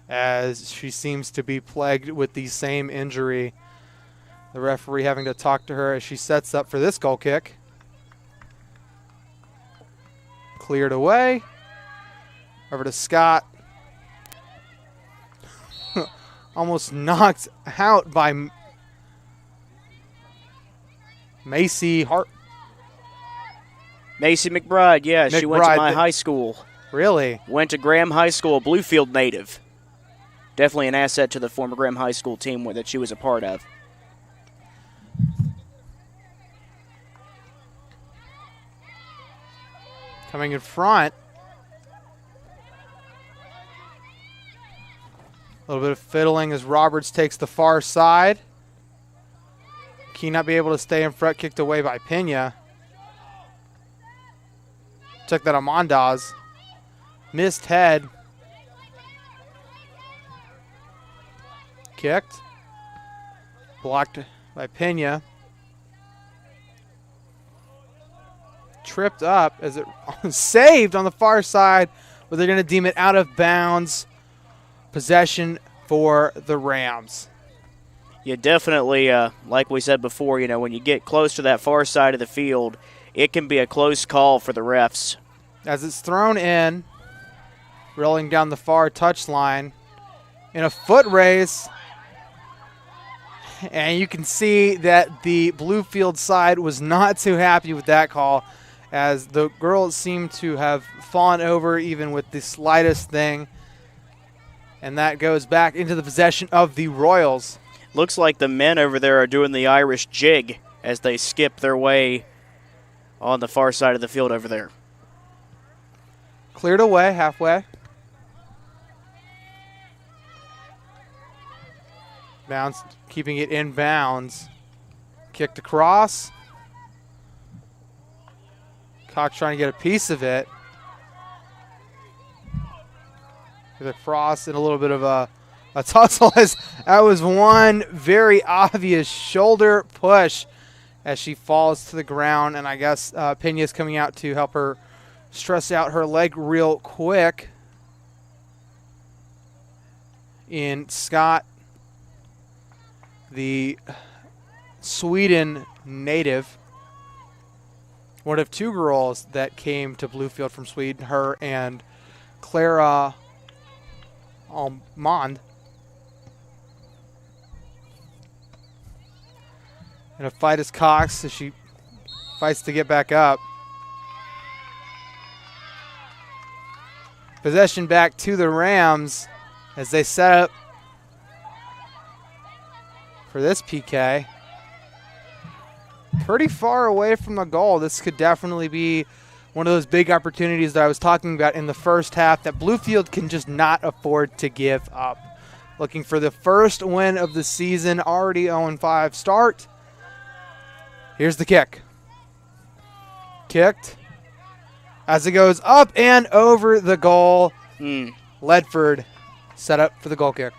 Speaker 3: As she seems to be plagued with the same injury. The referee having to talk to her as she sets up for this goal kick. Cleared away. Over to Scott. Almost knocked out by Macy Hart.
Speaker 5: Macy McBride, yeah, she went to my high school.
Speaker 3: Really?
Speaker 5: Went to Graham High School, Bluefield native. Definitely an asset to the former Graham High School team that she was a part of.
Speaker 3: Coming in front. A little bit of fiddling as Roberts takes the far side. Key not be able to stay in front, kicked away by Pena. Took that Amandaz. Missed head. Kicked. Blocked by Pena. Tripped up as it saved on the far side, but they're going to deem it out of bounds. Possession for the Rams.
Speaker 5: Yeah, definitely, like we said before, you know, when you get close to that far side of the field, it can be a close call for the refs.
Speaker 3: As it's thrown in, rolling down the far touchline in a foot race. And you can see that the Bluefield side was not too happy with that call, as the girls seem to have fallen over even with the slightest thing. And that goes back into the possession of the Royals.
Speaker 5: Looks like the men over there are doing the Irish jig as they skip their way on the far side of the field over there.
Speaker 3: Cleared away halfway. Bounce, keeping it in bounds. Kicked across. Cox trying to get a piece of it. With a cross and a little bit of a tussle. That was one very obvious shoulder push as she falls to the ground. And I guess Pena's coming out to help her stress out her leg real quick. In Scott, the Sweden native, one of two girls that came to Bluefield from Sweden, her and Clara Almond. And a fight is Cox as she fights to get back up. Possession back to the Rams as they set up for this PK. Pretty far away from the goal. This could definitely be one of those big opportunities that I was talking about in the first half that Bluefield can just not afford to give up. Looking for the first win of the season, already 0-5 start. Here's the kick. Kicked as it goes up and over the goal. Ledford set up for the goal kick.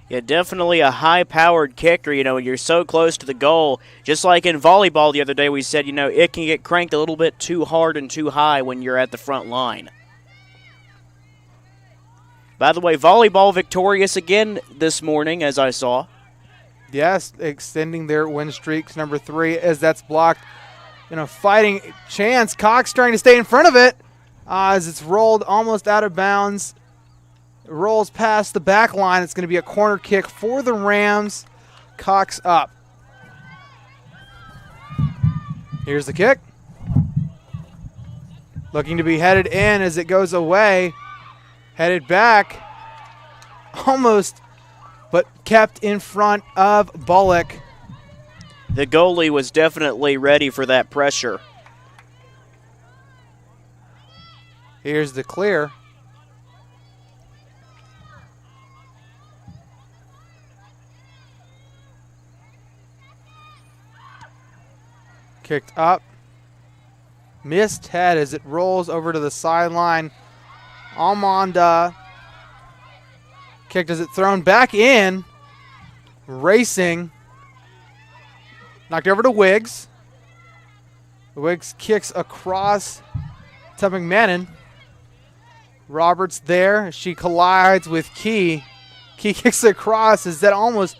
Speaker 5: Yeah, definitely a high-powered kicker. You know, when you're so close to the goal, just like in volleyball the other day, we said, you know, it can get cranked a little bit too hard and too high when you're at the front line. By the way, volleyball victorious again this morning, as I saw.
Speaker 3: Yes, extending their win streaks, number 3, as that's blocked. In a fighting chance, Cox trying to stay in front of it as it's rolled almost out of bounds. It rolls past the back line. It's going to be a corner kick for the Rams. Cox up. Here's the kick. Looking to be headed in as it goes away. Headed back. Almost, but kept in front of Bullock.
Speaker 5: The goalie was definitely ready for that pressure.
Speaker 3: Here's the clear. Kicked up. Missed head as it rolls over to the sideline. Almonda. Kicked as it thrown back in. Racing. Knocked over to Wiggs. Wiggs kicks across to McMahon. Roberts there. She collides with Key. Key kicks across. As that almost,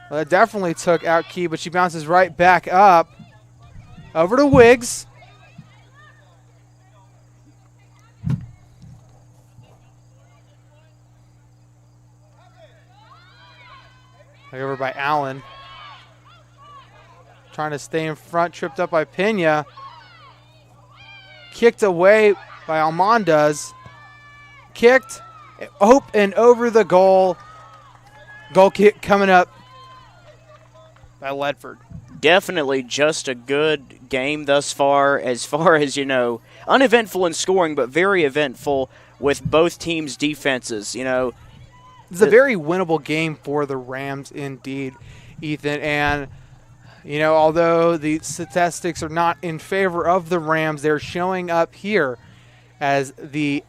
Speaker 3: well, that definitely took out Key, but she bounces right back up. Over to Wiggs. Over by Allen. Trying to stay in front, tripped up by Pena. Kicked away by Almondas. Kicked, and over the goal. Goal kick coming up by Ledford.
Speaker 5: Definitely just a good game thus far as, you know, uneventful in scoring, but very eventful with both teams' defenses, you know.
Speaker 3: It's a very winnable game for the Rams indeed, Ethan. And, you know, although the statistics are not in favor of the Rams, they're showing up here as the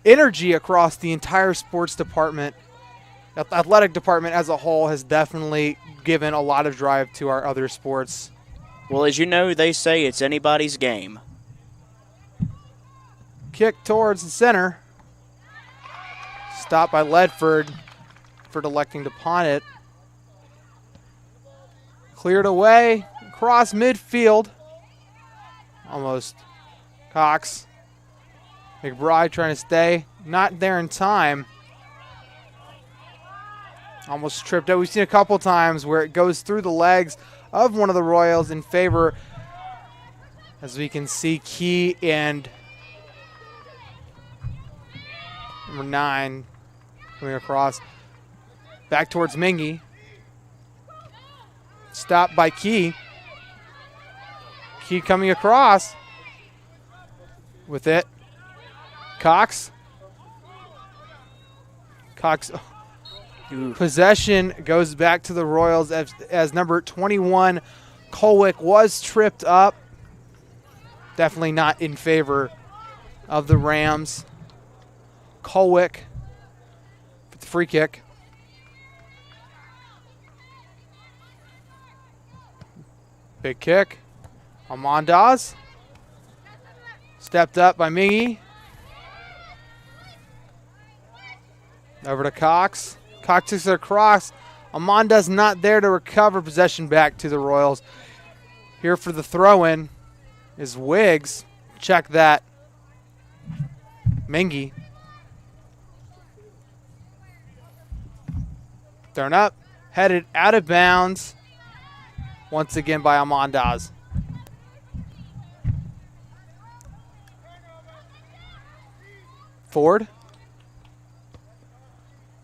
Speaker 3: energy across the entire sports department, athletic department as a whole, has definitely given a lot of drive to our other sports.
Speaker 5: Well, as you know, they say it's anybody's game.
Speaker 3: Kick towards the center. Stopped by Ledford for electing to pawn it. Cleared away, across midfield. Almost. Cox. McBride trying to stay. Not there in time. Almost tripped out. We've seen a couple times where it goes through the legs of one of the Royals in favor. As we can see, Key and number 9 coming across. Back towards Mingy. Stopped by Key. Key coming across. With it. Cox. Cox. Possession goes back to the Royals as number 21, Colwick was tripped up. Definitely not in favor of the Rams. Colwick for the free kick. Big kick. Amandaz. Stepped up by Mingy. Over to Cox. Cox takes it across. Amandaz not there to recover possession back to the Royals. Here for the throw-in is Wiggs. Check that. Mingy. Thrown up. Headed out of bounds. Once again by Amandaz. Ford.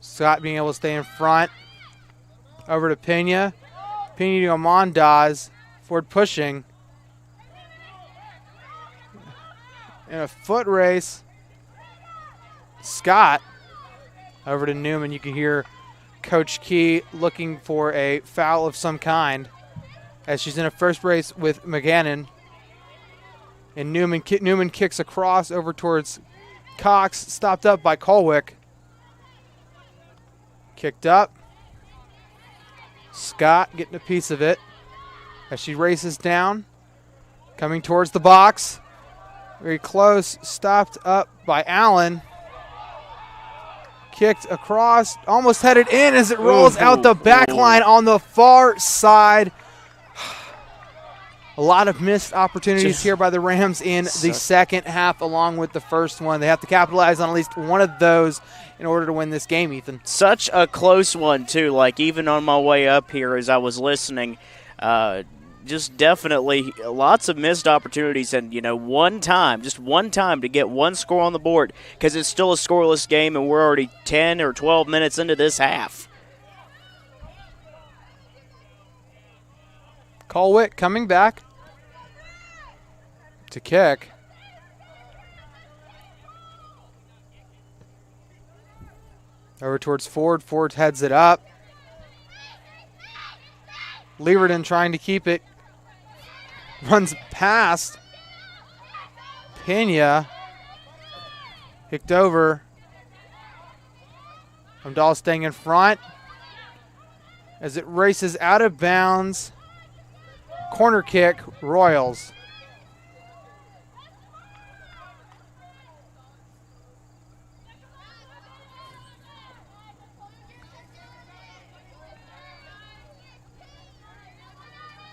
Speaker 3: Scott being able to stay in front. Over to Pena. Pena to Amandaz. Ford pushing. In a foot race. Scott. Over to Newman. You can hear Coach Key looking for a foul of some kind as she's in a first race with McGannon. And Newman kicks across over towards Cox. Stopped up by Colwick. Kicked up. Scott getting a piece of it as she races down. Coming towards the box. Very close. Stopped up by Allen. Kicked across. Almost headed in as it rolls out the back line on the far side. A lot of missed opportunities here by the Rams in the second half along with the first one. They have to capitalize on at least one of those in order to win this game, Ethan.
Speaker 5: Such a close one, too. Like, even on my way up here as I was listening, just definitely lots of missed opportunities. And, just one time to get one score on the board because it's still a scoreless game and we're already 10 or 12 minutes into this half.
Speaker 3: Colwick coming back to kick. Over towards Ford. Ford heads it up. Leverton trying to keep it. Runs past. Pena. Kicked over. Amdal staying in front. As it races out of bounds. Corner kick, Royals.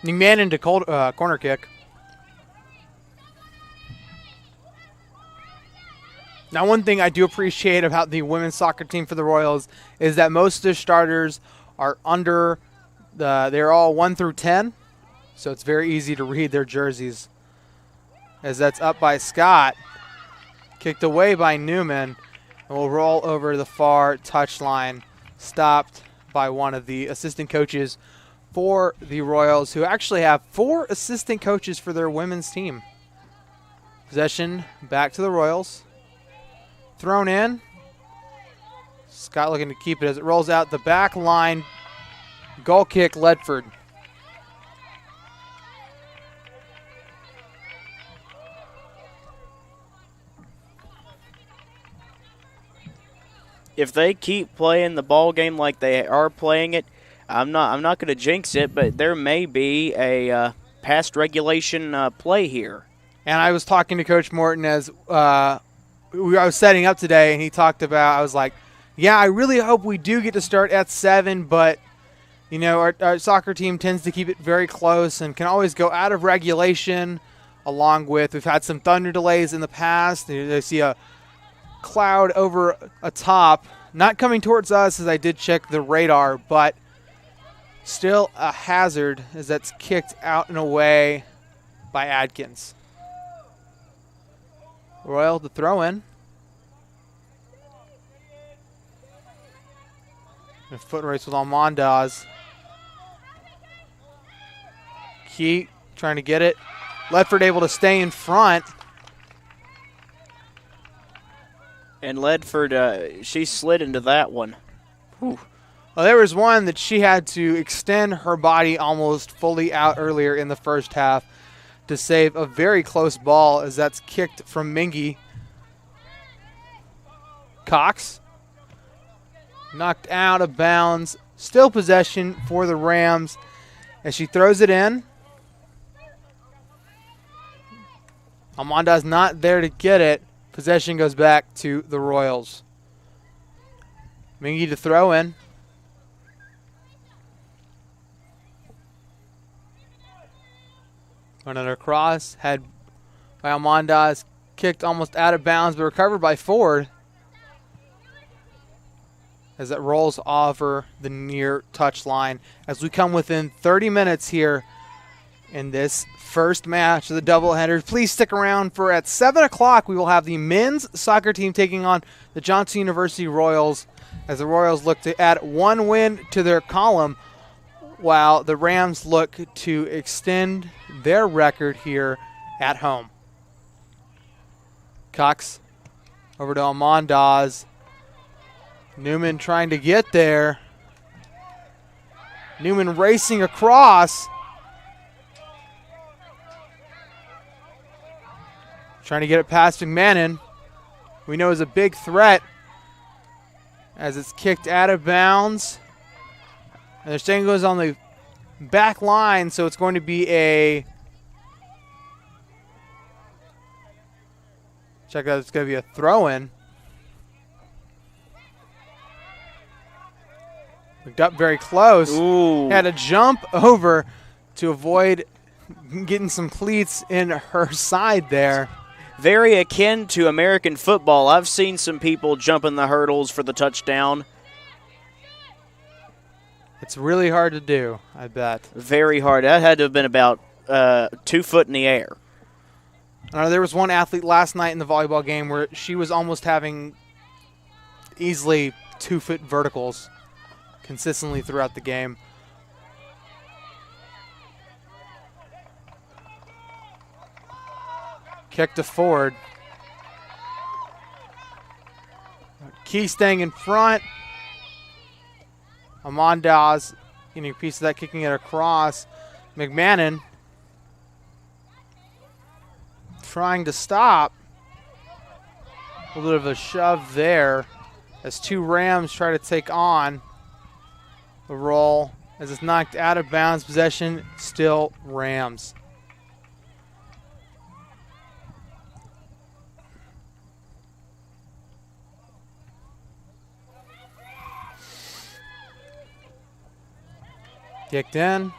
Speaker 3: McMahon to corner kick. Now, one thing I do appreciate about the women's soccer team for the Royals is that most of the starters are they're all 1 through 10. So it's very easy to read their jerseys. As that's up by Scott. Kicked away by Newman. And will roll over the far touchline. Stopped by one of the assistant coaches for the Royals, who actually have 4 assistant coaches for their women's team. Possession back to the Royals. Thrown in. Scott looking to keep it as it rolls out the back line. Goal kick, Ledford.
Speaker 5: If they keep playing the ball game like they are playing it, I'm not going to jinx it, but there may be a past regulation play here.
Speaker 3: And I was talking to Coach Morton as I was setting up today, and he talked about, I was like, yeah, I really hope we do get to start at 7, but, our soccer team tends to keep it very close and can always go out of regulation, along with, we've had some thunder delays in the past. They see a cloud over a top, not coming towards us as I did check the radar, but still a hazard as that's kicked out and away by Adkins. Royal to throw in. A foot race with Almondaz. Key trying to get it. Ledford able to stay in front.
Speaker 5: And Ledford, she slid into that one.
Speaker 3: Whew. Oh, there was one that she had to extend her body almost fully out earlier in the first half to save a very close ball as that's kicked from Mingy. Cox knocked out of bounds. Still possession for the Rams as she throws it in. Amanda's not there to get it. Possession goes back to the Royals. Mingy to throw in. Another cross had by Amanda's kicked almost out of bounds, but recovered by Ford as it rolls over the near touchline. As we come within 30 minutes here in this first match of the doubleheader, please stick around for at 7 o'clock we will have the men's soccer team taking on the Johnson University Royals as the Royals look to add one win to their column while the Rams look to extend their record here at home. Cox over to Almondaz. Newman trying to get there. Newman racing across. Trying to get it past McMahon. We know is a big threat as it's kicked out of bounds. And they're saying it goes on the back line, so it's going to be a... Check out, it's going to be a throw-in. Looked up very close.
Speaker 5: Ooh.
Speaker 3: Had to jump over to avoid getting some cleats in her side there.
Speaker 5: Very akin to American football. I've seen some people jumping the hurdles for the touchdown.
Speaker 3: It's really hard to do, I bet.
Speaker 5: Very hard. That had to have been about 2 foot in the air.
Speaker 3: There was one athlete last night in the volleyball game where she was almost having easily 2-foot verticals consistently throughout the game. Kick to Ford. Key staying in front. Amandaz getting a piece of that, kicking it across. McMahon trying to stop. A little bit of a shove there as two Rams try to take on the roll as it's knocked out of bounds. Possession still Rams. Kicked in.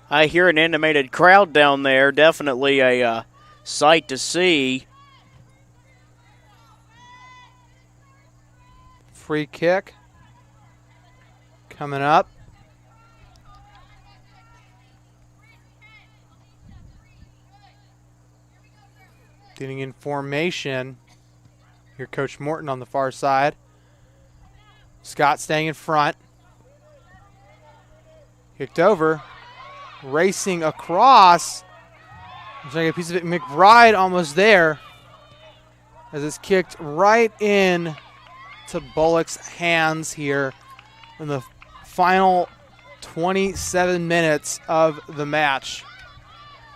Speaker 5: I hear an animated crowd down there. Definitely a sight to see.
Speaker 3: Free kick coming up. Getting in formation. Here, Coach Morton on the far side. Scott staying in front. Kicked over. Racing across. Looks like a piece of it. McBride almost there. As it's kicked right in to Bullock's hands here in the final 27 minutes of the match.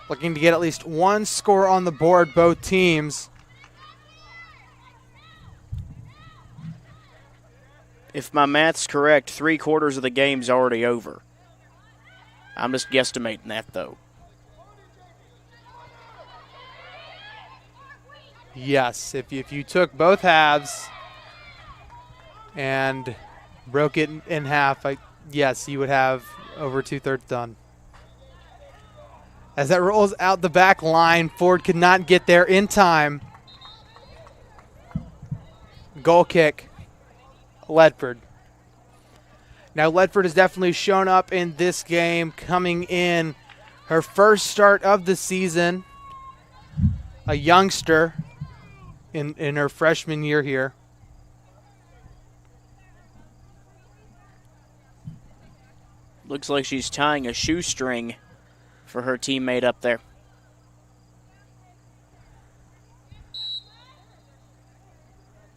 Speaker 3: Looking to get at least one score on the board, both teams.
Speaker 5: If my math's correct, 3/4 of the game's already over. I'm just guesstimating that, though.
Speaker 3: Yes, if you took both halves and broke it in half, yes, you would have over 2/3 done. As that rolls out the back line, Ford could not get there in time. Goal kick, Ledford. Now Ledford has definitely shown up in this game, coming in her first start of the season. A youngster in her freshman year here.
Speaker 5: Looks like she's tying a shoestring for her teammate up there.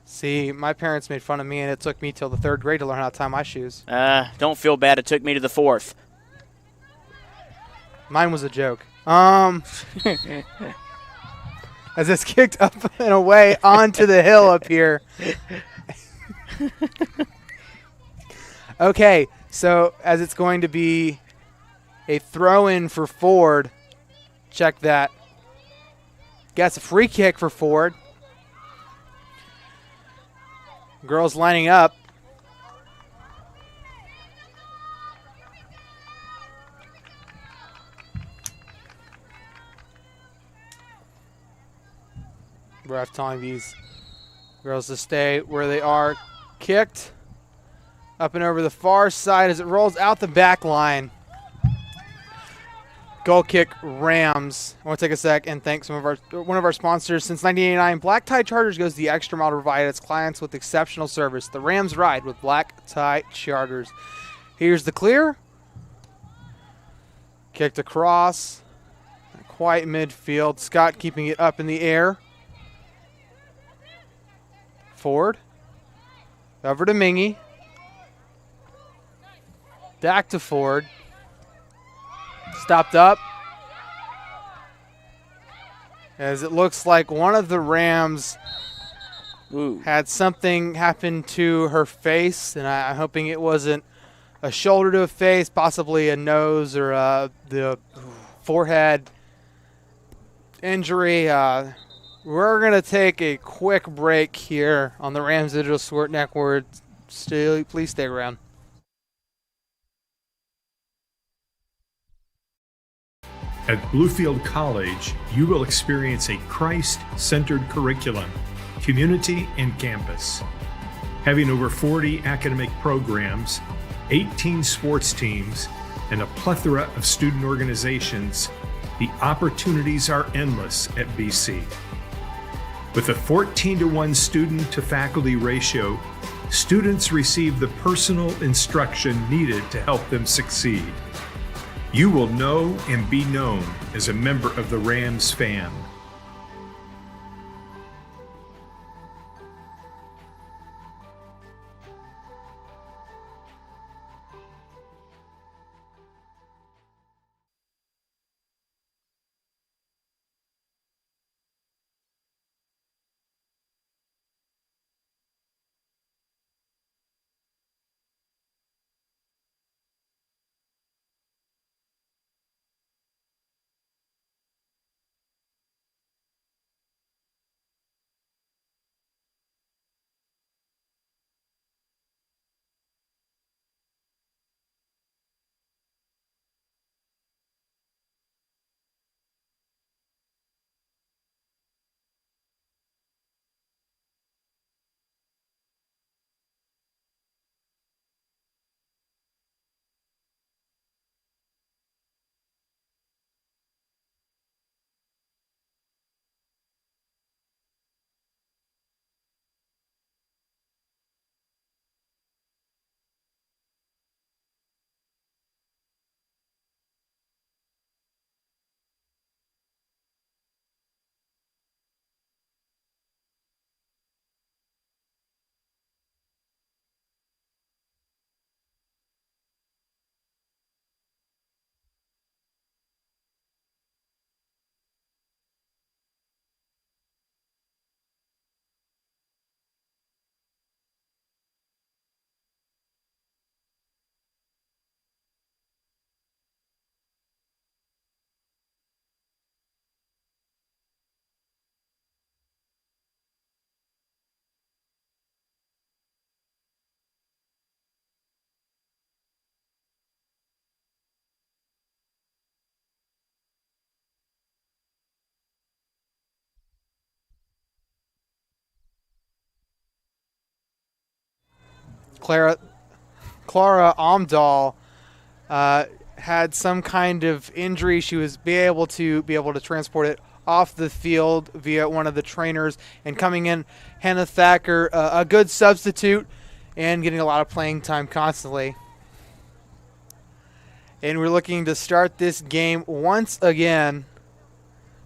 Speaker 3: See, my parents made fun of me, and it took me till the 3rd grade to learn how to tie my shoes.
Speaker 5: Don't feel bad. It took me to the 4th.
Speaker 3: Mine was a joke. As it's kicked up and away onto the hill up here. Okay, so as it's going to be a throw-in for Ford. Check that. Gets a free kick for Ford. Girls lining up. Ref telling these girls to stay where they are. Kicked up and over the far side as it rolls out the back line. Goal kick, Rams. I want to take a sec and thank one of our sponsors. Since 1989, Black Tie Charters goes the extra mile to provide its clients with exceptional service. The Rams ride with Black Tie Charters. Here's the clear. Kicked across. Quite midfield. Scott keeping it up in the air. Ford. Over to Mingy. Back to Ford. Stopped up. As it looks like one of the Rams had something happen to her face, and I'm hoping it wasn't a shoulder to a face, possibly a nose or the forehead injury. We're going to take a quick break here on the Rams Digital Sport Network. Please stay around.
Speaker 4: At Bluefield College, you will experience a Christ-centered curriculum, community, and campus. Having over 40 academic programs, 18 sports teams, and a plethora of student organizations, the opportunities are endless at BC. With a 14-to-1 student-to-faculty ratio, students receive the personal instruction needed to help them succeed. You will know and be known as a member of the Rams fam.
Speaker 3: Clara Omdahl had some kind of injury. She was able to transport it off the field via one of the trainers, and coming in, Hannah Thacker, a good substitute and getting a lot of playing time constantly. And we're looking to start this game once again.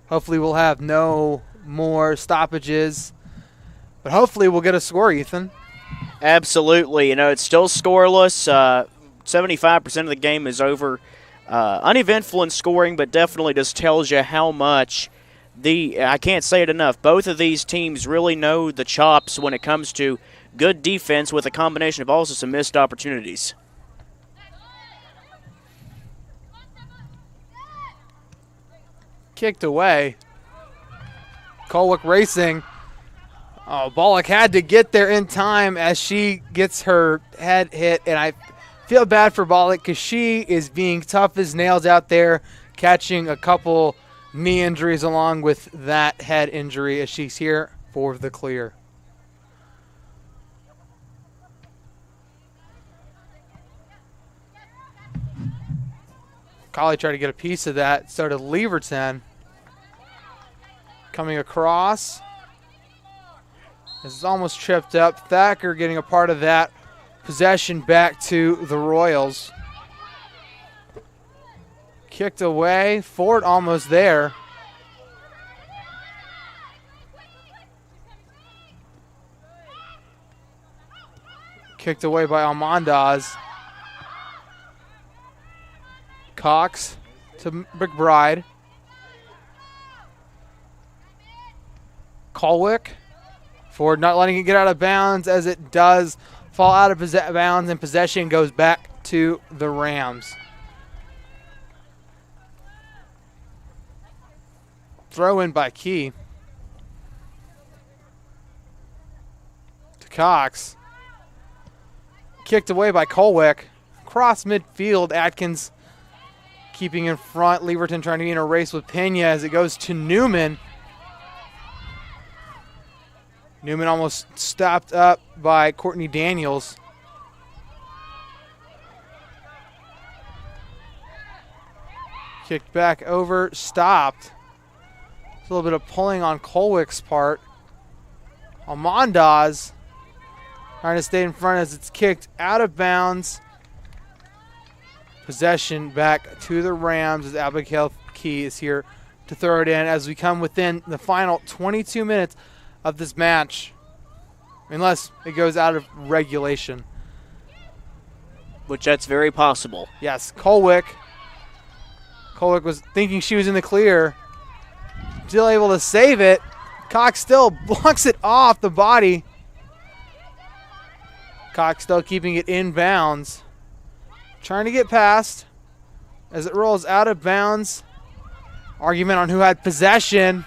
Speaker 3: Hopefully we'll have no more stoppages. But hopefully we'll get a score, Ethan.
Speaker 5: Absolutely. It's still scoreless. 75% of the game is over. Uneventful in scoring, but definitely just tells you how much I can't say it enough, both of these teams really know the chops when it comes to good defense with a combination of also some missed opportunities.
Speaker 3: Kicked away. Colwick racing. Oh, Bollock had to get there in time as she gets her head hit, and I feel bad for Bollock because she is being tough as nails out there, catching a couple knee injuries along with that head injury as she's here for the clear. Colley tried to get a piece of that, so did Leverton. Coming across. This is almost tripped up. Thacker getting a part of that possession back to the Royals. Kicked away. Ford almost there. Kicked away by Almondaz. Cox to McBride. Colwick. Ford not letting it get out of bounds as it does fall out of bounds, and possession goes back to the Rams. Throw in by Key. To Cox. Kicked away by Colwick. Cross midfield, Atkins keeping in front. Leverton trying to be in a race with Pena as it goes to Newman. Newman almost stopped up by Courtney Daniels. Kicked back over, stopped. A little bit of pulling on Colwick's part. Almondaz trying to stay in front as it's kicked out of bounds. Possession back to the Rams as Abigail Key is here to throw it in as we come within the final 22 minutes of this match, unless it goes out of regulation.
Speaker 5: Which that's very possible.
Speaker 3: Yes, Colwick. Colwick was thinking she was in the clear. Still able to save it. Cox still blocks it off the body. Cox still keeping it in bounds. Trying to get past as it rolls out of bounds. Argument on who had possession.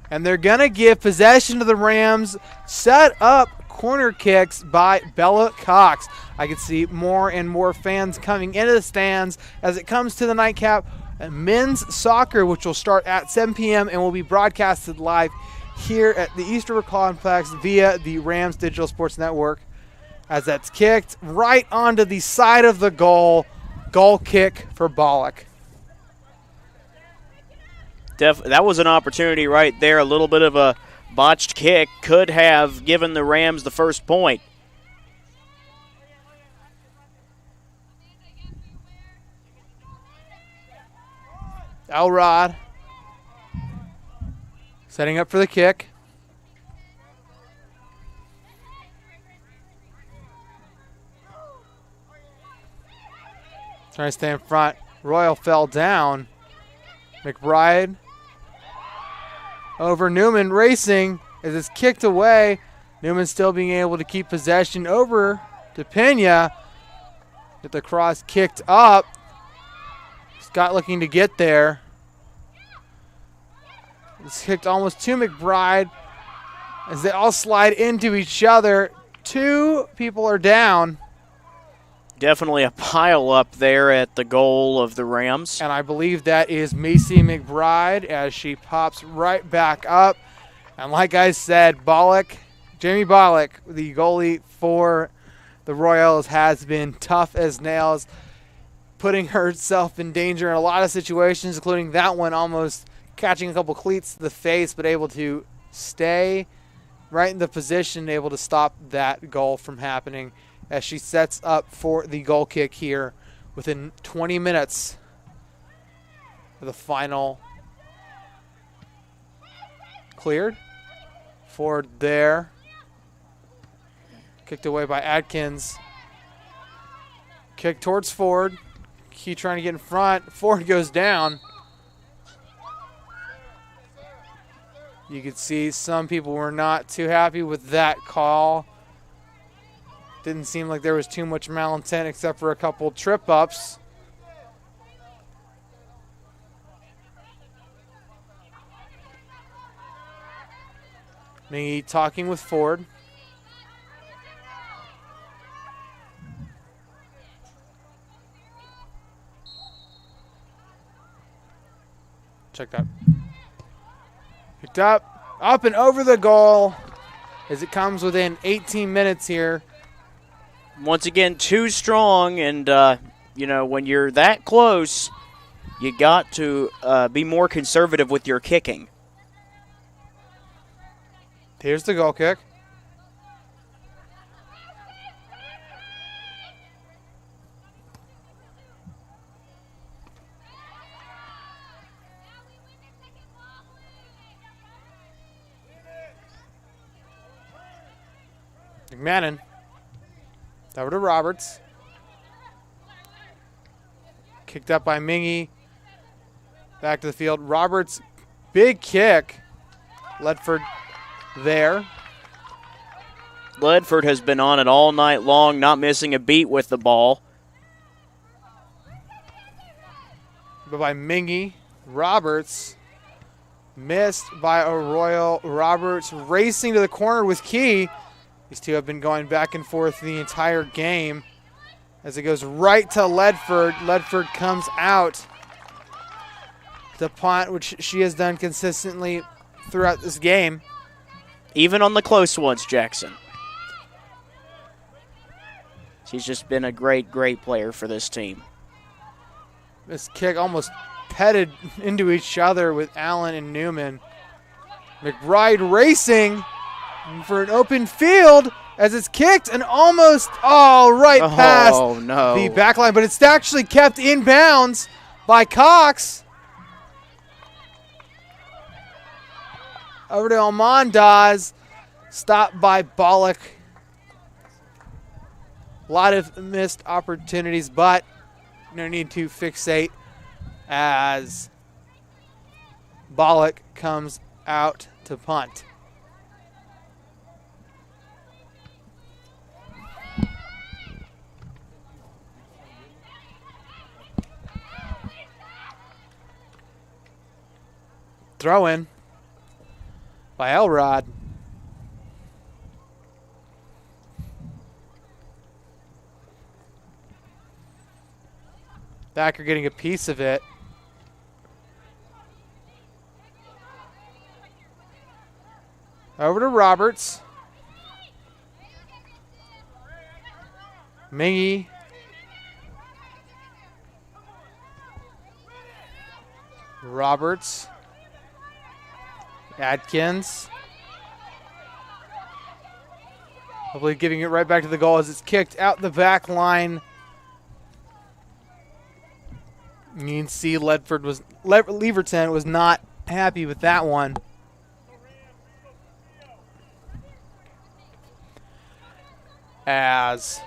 Speaker 3: And they're going to give possession to the Rams. Set up corner kicks by Bella Cox. I can see more and more fans coming into the stands as it comes to the nightcap. Men's soccer, which will start at 7 p.m. and will be broadcasted live here at the East River Complex via the Rams Digital Sports Network. As that's kicked right onto the side of the goal. Goal kick for Bollock.
Speaker 5: That was an opportunity right there. A little bit of a botched kick could have given the Rams the first point.
Speaker 3: Elrod setting up for the kick. Trying to stay in front. Royal fell down. McBride over Newman racing as it's kicked away. Newman still being able to keep possession over to Pena. Get the cross kicked up. Scott looking to get there. It's kicked almost to McBride as they all slide into each other. Two people are down.
Speaker 5: Definitely a pile up there at the goal of the Rams.
Speaker 3: And I believe that is Macy McBride as she pops right back up. And like I said, Jamie Bollock, the goalie for the Royals, has been tough as nails, putting herself in danger in a lot of situations, including that one almost catching a couple cleats to the face, but able to stay right in the position, able to stop that goal from happening. as she sets up for the goal kick here within 20 minutes of the final. Cleared. Ford there. Kicked away by Atkins. Kick towards Ford. Key trying to get in front. Ford goes down. You could see some people were not too happy with that call. Didn't seem like there was too much malintent except for a couple trip ups. Me talking with Ford. Check that. Picked up and over the goal as it comes within 18 minutes here.
Speaker 5: Once again, too strong, and, when you're that close, you got to be more conservative with your kicking.
Speaker 3: Here's the goal kick. McMahon. Over to Roberts. Kicked up by Mingy. Back to the field. Roberts, big kick. Ledford there.
Speaker 5: Ledford has been on it all night long, not missing a beat with the ball.
Speaker 3: But by Mingy. Roberts. Missed by Arroyo. Roberts racing to the corner with Key. These two have been going back and forth the entire game as it goes right to Ledford. Ledford comes out to punt, which she has done consistently throughout this game.
Speaker 5: Even on the close ones, Jackson. She's just been a great, great player for this team.
Speaker 3: This kick almost petted into each other with Allen and Newman. McBride racing for an open field as it's kicked and almost right past the back line, but it's actually kept in bounds by Cox. Over to Almondaz, stopped by Bollock. A lot of missed opportunities, but no need to fixate as Bollock comes out to punt. Throw in by Elrod. Backer getting a piece of it. Over to Roberts. Mingy. Roberts. Atkins. Hopefully giving it right back to the goal as it's kicked out the back line. You can see Leverton was not happy with that one. As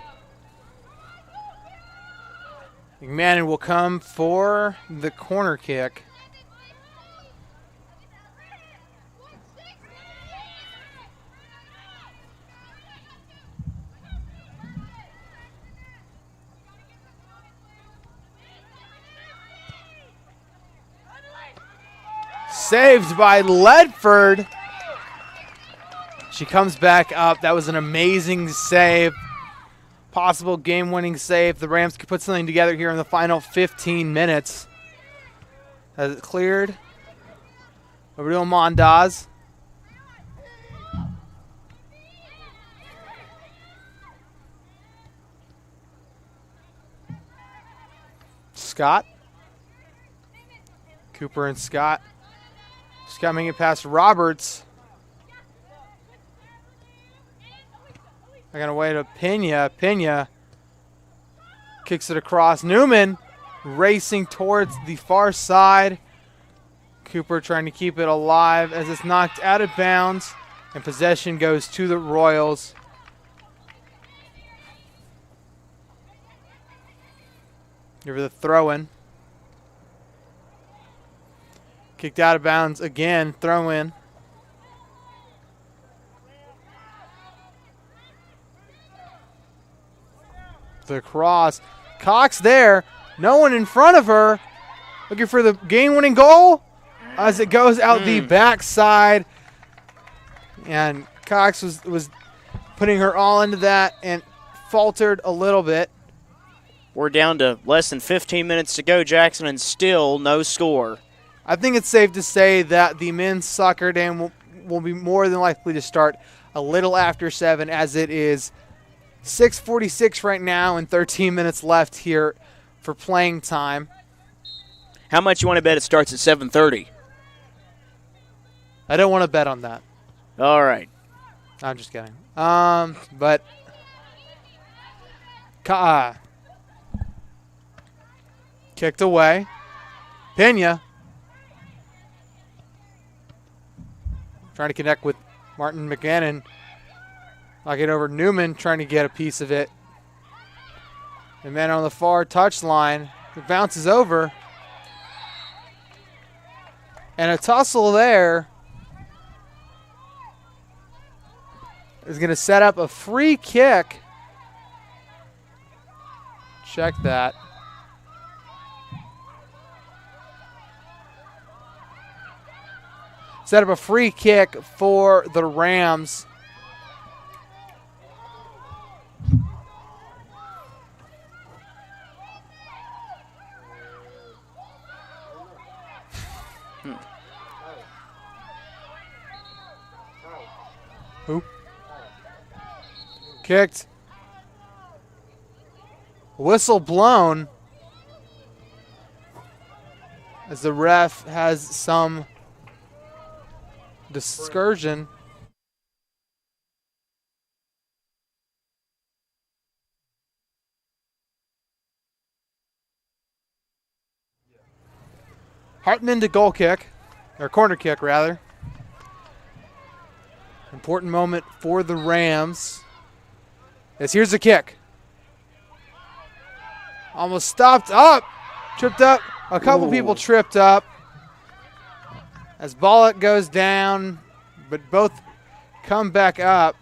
Speaker 3: McMahon will come for the corner kick. Saved by Ledford. She comes back up. That was an amazing save. Possible game-winning save. The Rams could put something together here in the final 15 minutes. Has it cleared? Over to Mondaz. Scott. Cooper and Scott. Scott making it past Roberts. They're going to wait to Pena. Pena kicks it across. Newman racing towards the far side. Cooper trying to keep it alive as it's knocked out of bounds. And possession goes to the Royals. Here for the throw-in. Kicked out of bounds again. Throw-in. The cross. Cox there. No one in front of her. Looking for the game-winning goal as it goes out the backside. And Cox was putting her all into that and faltered a little bit.
Speaker 5: We're down to less than 15 minutes to go, Jackson, and still no score.
Speaker 3: I think it's safe to say that the men's soccer game will be more than likely to start a little after 7, as it is 6:46 right now and 13 minutes left here for playing time.
Speaker 5: How much you want to bet it starts at 7:30?
Speaker 3: I don't want to bet on that.
Speaker 5: All right.
Speaker 3: I'm just kidding. But kicked away. Pena trying to connect with Martin McGannon. Knock it over. Newman trying to get a piece of it. And then on the far touchline, it bounces over. And a tussle there is going to set up a free kick. Check that. Set up a free kick for the Rams. Who? Kicked. Whistle blown as the ref has some discursion. Hartman to goal kick, or corner kick rather. Important moment for the Rams. As here's the kick. Almost stopped up. Tripped up. A couple people tripped up. As Bollock goes down, but both come back up.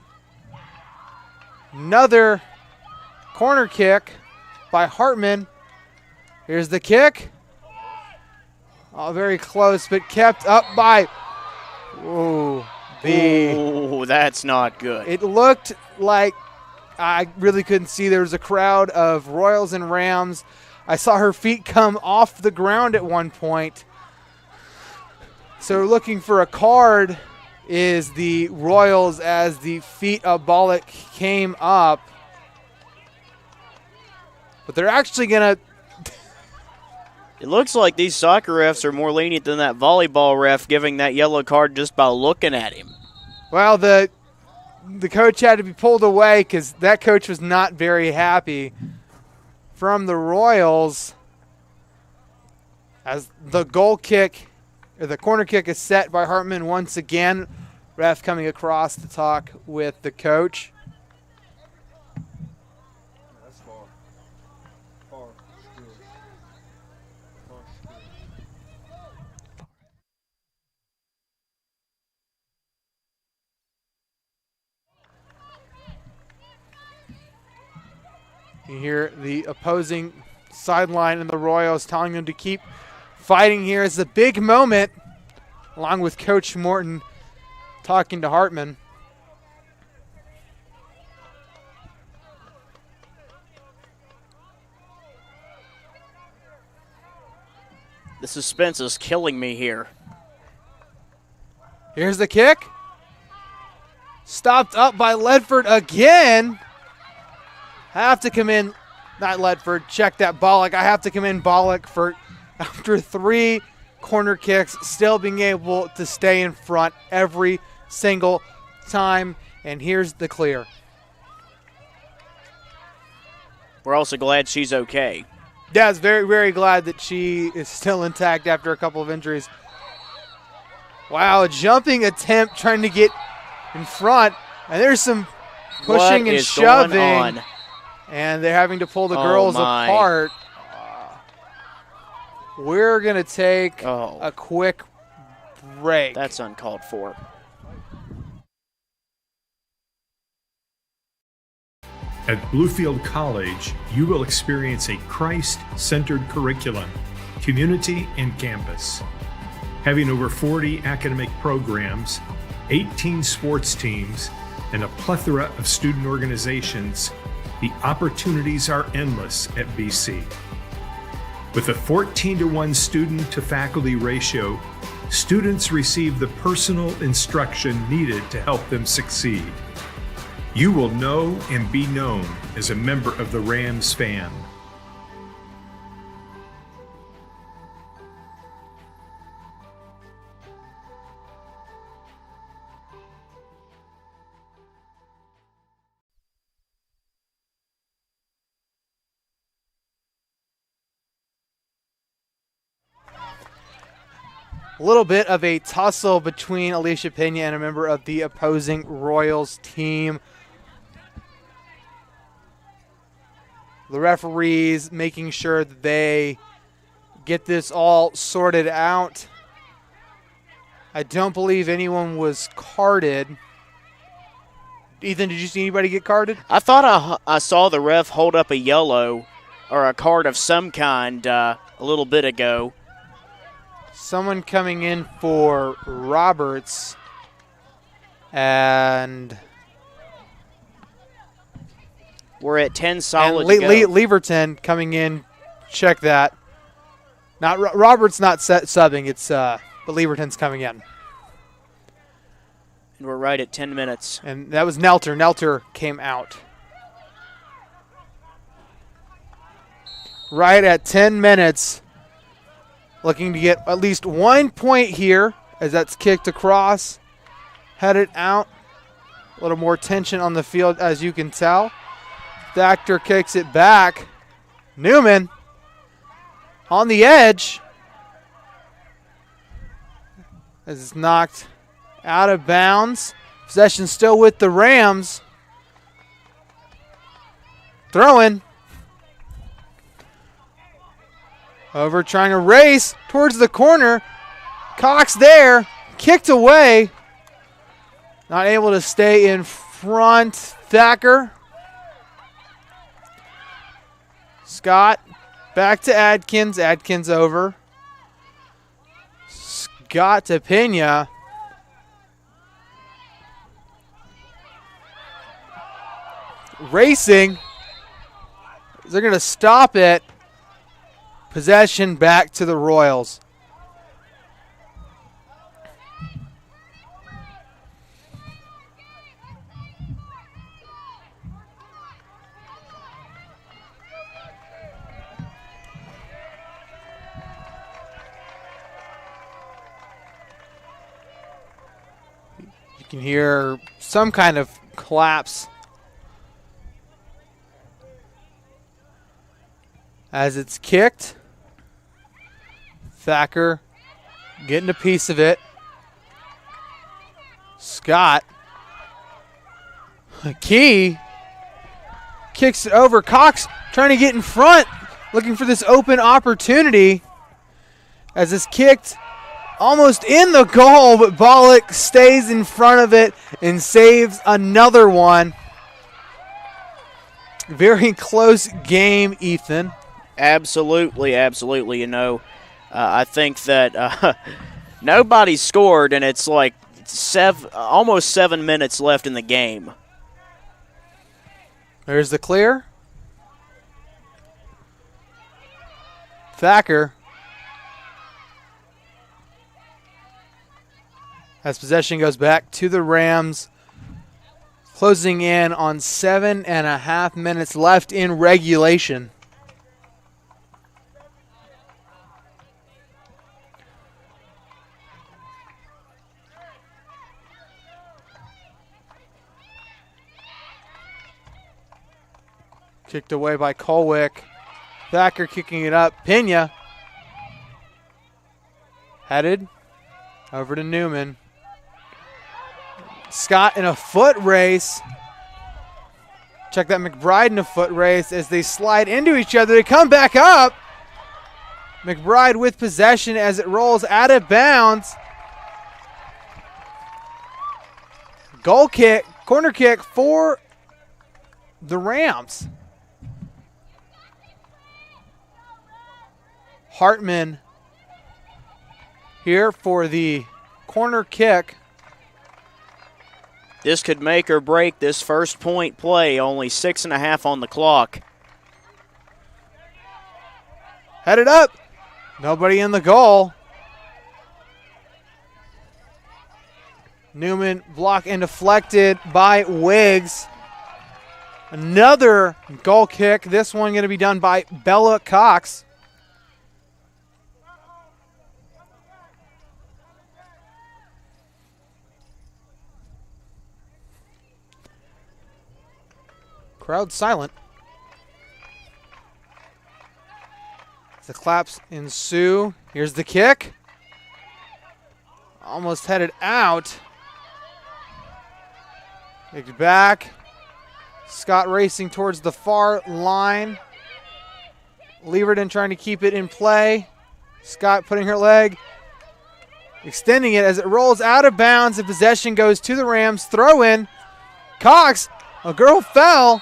Speaker 3: Another corner kick by Hartman. Here's the kick. Oh, very close, but kept up by... Ooh.
Speaker 5: Oh, that's not good.
Speaker 3: It looked like I really couldn't see. There was a crowd of Royals and Rams. I saw her feet come off the ground at one point. So looking for a card is the Royals as the feet of Bollock came up. But they're actually going to...
Speaker 5: It looks like these soccer refs are more lenient than that volleyball ref giving that yellow card just by looking at him.
Speaker 3: Well, the coach had to be pulled away because that coach was not very happy from the Royals as the goal kick, or the corner kick is set by Hartman once again. Ref coming across to talk with the coach.
Speaker 2: That's far. Far. Still. Far still.
Speaker 3: You hear the opposing sideline and the Royals telling them to keep fighting here. It's a big moment, along with Coach Morton talking to Hartman.
Speaker 5: The suspense is killing me here.
Speaker 3: Here's the kick. Stopped up by Ledford again. Have to come in, not Ledford, check that Bollock. I have to come in Bollock for, after 3 corner kicks, still being able to stay in front every single time. And here's the clear.
Speaker 5: We're also glad she's okay.
Speaker 3: Yeah, it's very, very glad that she is still intact after a couple of injuries. Wow, a jumping attempt trying to get in front. And there's some pushing and shoving.
Speaker 5: Going on?
Speaker 3: And they're having to pull the
Speaker 5: Oh,
Speaker 3: girls
Speaker 5: my.
Speaker 3: apart. We're going to take
Speaker 5: Oh.
Speaker 3: a quick break.
Speaker 5: That's uncalled for.
Speaker 4: At Bluefield College, you will experience a Christ-centered curriculum, community, and campus. Having over 40 academic programs, 18 sports teams, and a plethora of student organizations, the opportunities are endless at BC. With a 14-to-1 student-to-faculty ratio, students receive the personal instruction needed to help them succeed. You will know and be known as a member of the Rams fam.
Speaker 3: A little bit of a tussle between Alicia Pena and a member of the opposing Royals team. The referees making sure that they get this all sorted out. I don't believe anyone was carded. Ethan, did you see anybody get carded?
Speaker 5: I thought I saw the ref hold up a yellow or a card of some kind a little bit ago.
Speaker 3: Someone coming in for Roberts. And
Speaker 5: We're at 10 solid
Speaker 3: and
Speaker 5: to go.
Speaker 3: Leverton coming in. Check that. Not Roberts not subbing. It's but Leverton's coming in.
Speaker 5: And we're right at 10 minutes.
Speaker 3: And that was Nelter. Nelter came out. Right at 10 minutes. Looking to get at least 1 point here as that's kicked across. Headed out. A little more tension on the field as you can tell. Thacker kicks it back. Newman on the edge. As it's knocked out of bounds. Possession still with the Rams. Throwing. Over trying to race towards the corner. Cox there. Kicked away. Not able to stay in front. Thacker. Scott back to Adkins. Adkins over. Scott to Pena. Racing. They're going to stop it. Possession back to the Royals. You can hear some kind of collapse as it's kicked. Thacker getting a piece of it. Scott. Key kicks it over. Cox trying to get in front, looking for this open opportunity as it's kicked almost in the goal, but Bollock stays in front of it and saves another one. Very close game, Ethan.
Speaker 5: Absolutely, absolutely. You know, I think that nobody scored, and it's like almost 7 minutes left in the game.
Speaker 3: There's the clear. Thacker. As possession goes back to the Rams. Closing in on 7.5 minutes left in regulation. Kicked away by Colwick. Thacker kicking it up. Pena. Headed over to Newman. Scott in a foot race. Check that McBride in a foot race as they slide into each other. They come back up. McBride with possession as it rolls out of bounds. Goal kick, corner kick for the Rams. Hartman here for the corner kick.
Speaker 5: This could make or break this first point play. Only 6.5 on the clock.
Speaker 3: Headed up. Nobody in the goal. Newman blocked and deflected by Wiggs. Another goal kick. This one going to be done by Bella Cox. Crowd silent. The claps ensue. Here's the kick. Almost headed out. Kicked back. Scott racing towards the far line. Leverton trying to keep it in play. Scott putting her leg, extending it as it rolls out of bounds. The possession goes to the Rams. Throw in. Cox, a girl fell.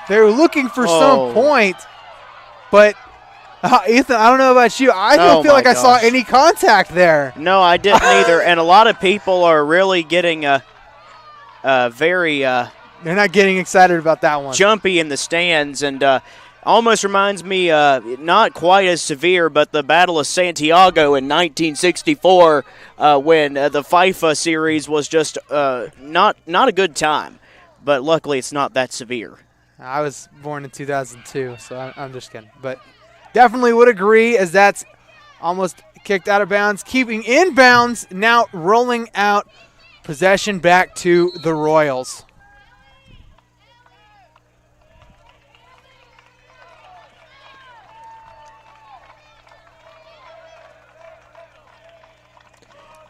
Speaker 3: They were looking for some point, but Ethan, I don't know about you. I don't feel like I saw any contact there.
Speaker 5: No, I didn't either. And a lot of people are really getting very
Speaker 3: they're not getting excited about that one.
Speaker 5: Jumpy in the stands, and almost reminds me, not quite as severe, but the Battle of Santiago in 1964 when the FIFA series was just not a good time. But luckily it's not that severe.
Speaker 3: I was born in 2002, so I'm just kidding. But definitely would agree as that's almost kicked out of bounds. Keeping in bounds, now rolling out possession back to the Royals.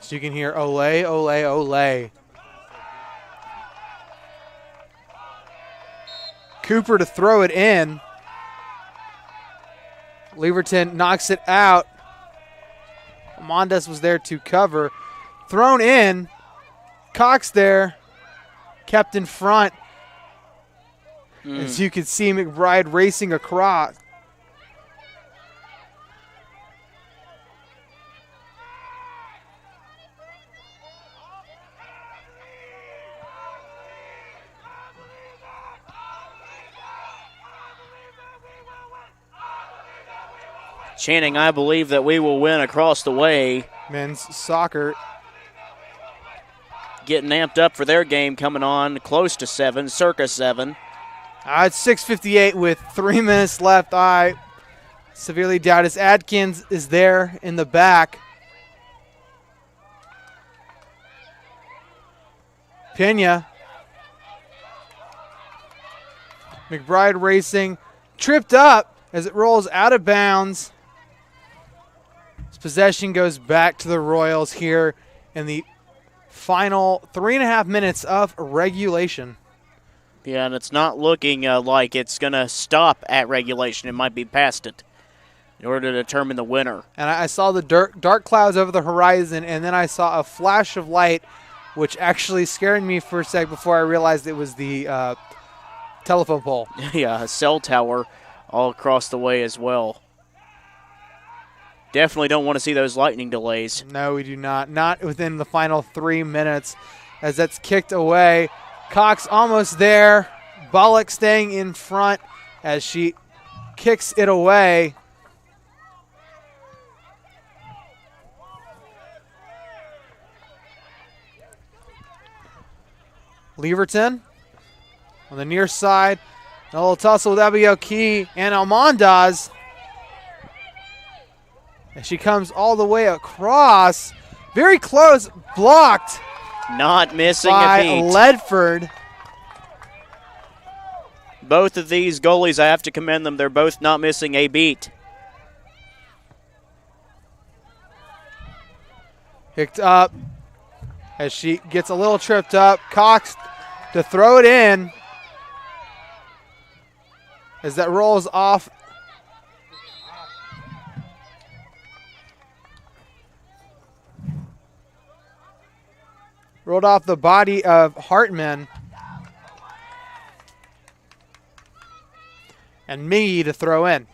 Speaker 3: So you can hear ole, ole, ole. Cooper to throw it in. Leverton knocks it out. Mondes was there to cover. Thrown in. Cox there. Kept in front. As you can see McBride racing across.
Speaker 5: Chanting, I believe that we will win across the way.
Speaker 3: Men's soccer
Speaker 5: getting amped up for their game coming on close to 7, circa 7.
Speaker 3: It's 6:58 with 3 minutes left. I severely doubt as Adkins is there in the back. Pena. McBride racing. Tripped up as it rolls out of bounds. Possession goes back to the Royals here in the final 3.5 minutes of regulation.
Speaker 5: Yeah, and it's not looking like it's going to stop at regulation. It might be past it in order to determine the winner.
Speaker 3: And I saw the dark clouds over the horizon, and then I saw a flash of light, which actually scared me for a sec before I realized it was the telephone pole.
Speaker 5: Yeah, a cell tower all across the way as well. Definitely don't want to see those lightning delays.
Speaker 3: No, we do not. Not within the final 3 minutes as that's kicked away. Cox almost there. Bollock staying in front as she kicks it away. Leverton on the near side. A little tussle with Abigail Key and Almondas. And she comes all the way across. Very close. Blocked.
Speaker 5: Not missing
Speaker 3: by
Speaker 5: a beat.
Speaker 3: Ledford.
Speaker 5: Both of these goalies, I have to commend them. They're both not missing a beat.
Speaker 3: Picked up as she gets a little tripped up. Cox to throw it in as that rolls off. Rolled off the body of Hartman. And Miggy to throw in.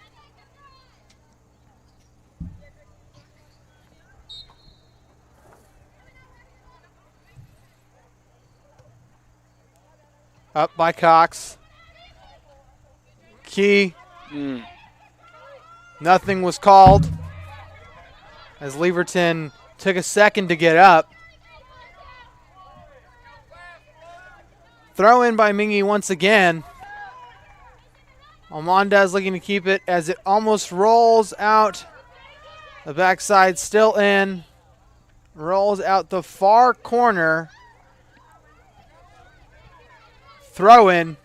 Speaker 3: Up by Cox. Key. Nothing was called as Leverton took a second to get up. Throw in by Mingy once again. Almondez looking to keep it as it almost rolls out. The backside still in. Rolls out the far corner. Throw in.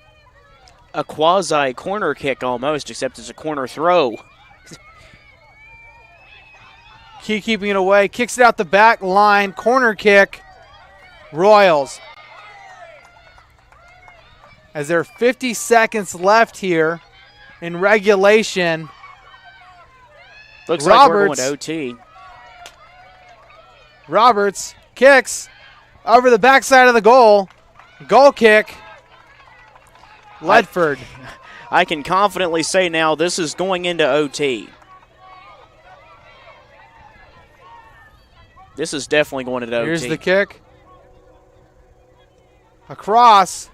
Speaker 5: A quasi corner kick almost, except it's a corner throw.
Speaker 3: Key keeping it away. Kicks it out the back line. Corner kick. Royals. As there are 50 seconds left here in regulation.
Speaker 5: Looks like we're going to OT.
Speaker 3: Roberts kicks over the backside of the goal. Goal kick. Ledford.
Speaker 5: I can confidently say now this is going into OT. This is definitely going into OT.
Speaker 3: Here's the kick. Across.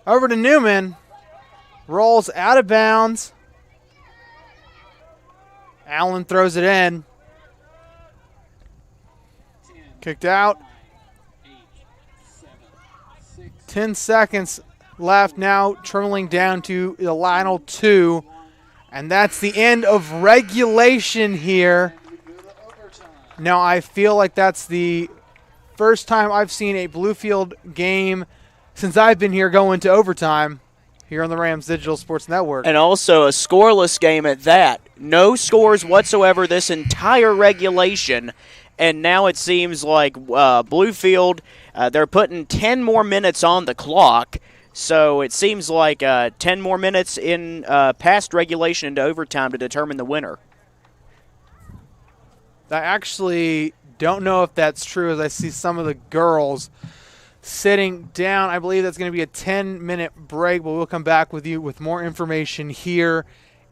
Speaker 3: Over to Newman. Rolls out of bounds. Allen throws it in. Kicked out. 10 seconds left now, trailing down to the final 2. And that's the end of regulation here. Now, I feel like that's the first time I've seen a Bluefield game since I've been here going to overtime here on the Rams Digital Sports Network.
Speaker 5: And also a scoreless game at that. No scores whatsoever this entire regulation. And now it seems like Bluefield, they're putting 10 more minutes on the clock. So it seems like 10 more minutes in past regulation into overtime to determine the winner.
Speaker 3: I actually don't know if that's true as I see some of the girls sitting down. I believe that's going to be a 10-minute break, but we'll come back with you with more information here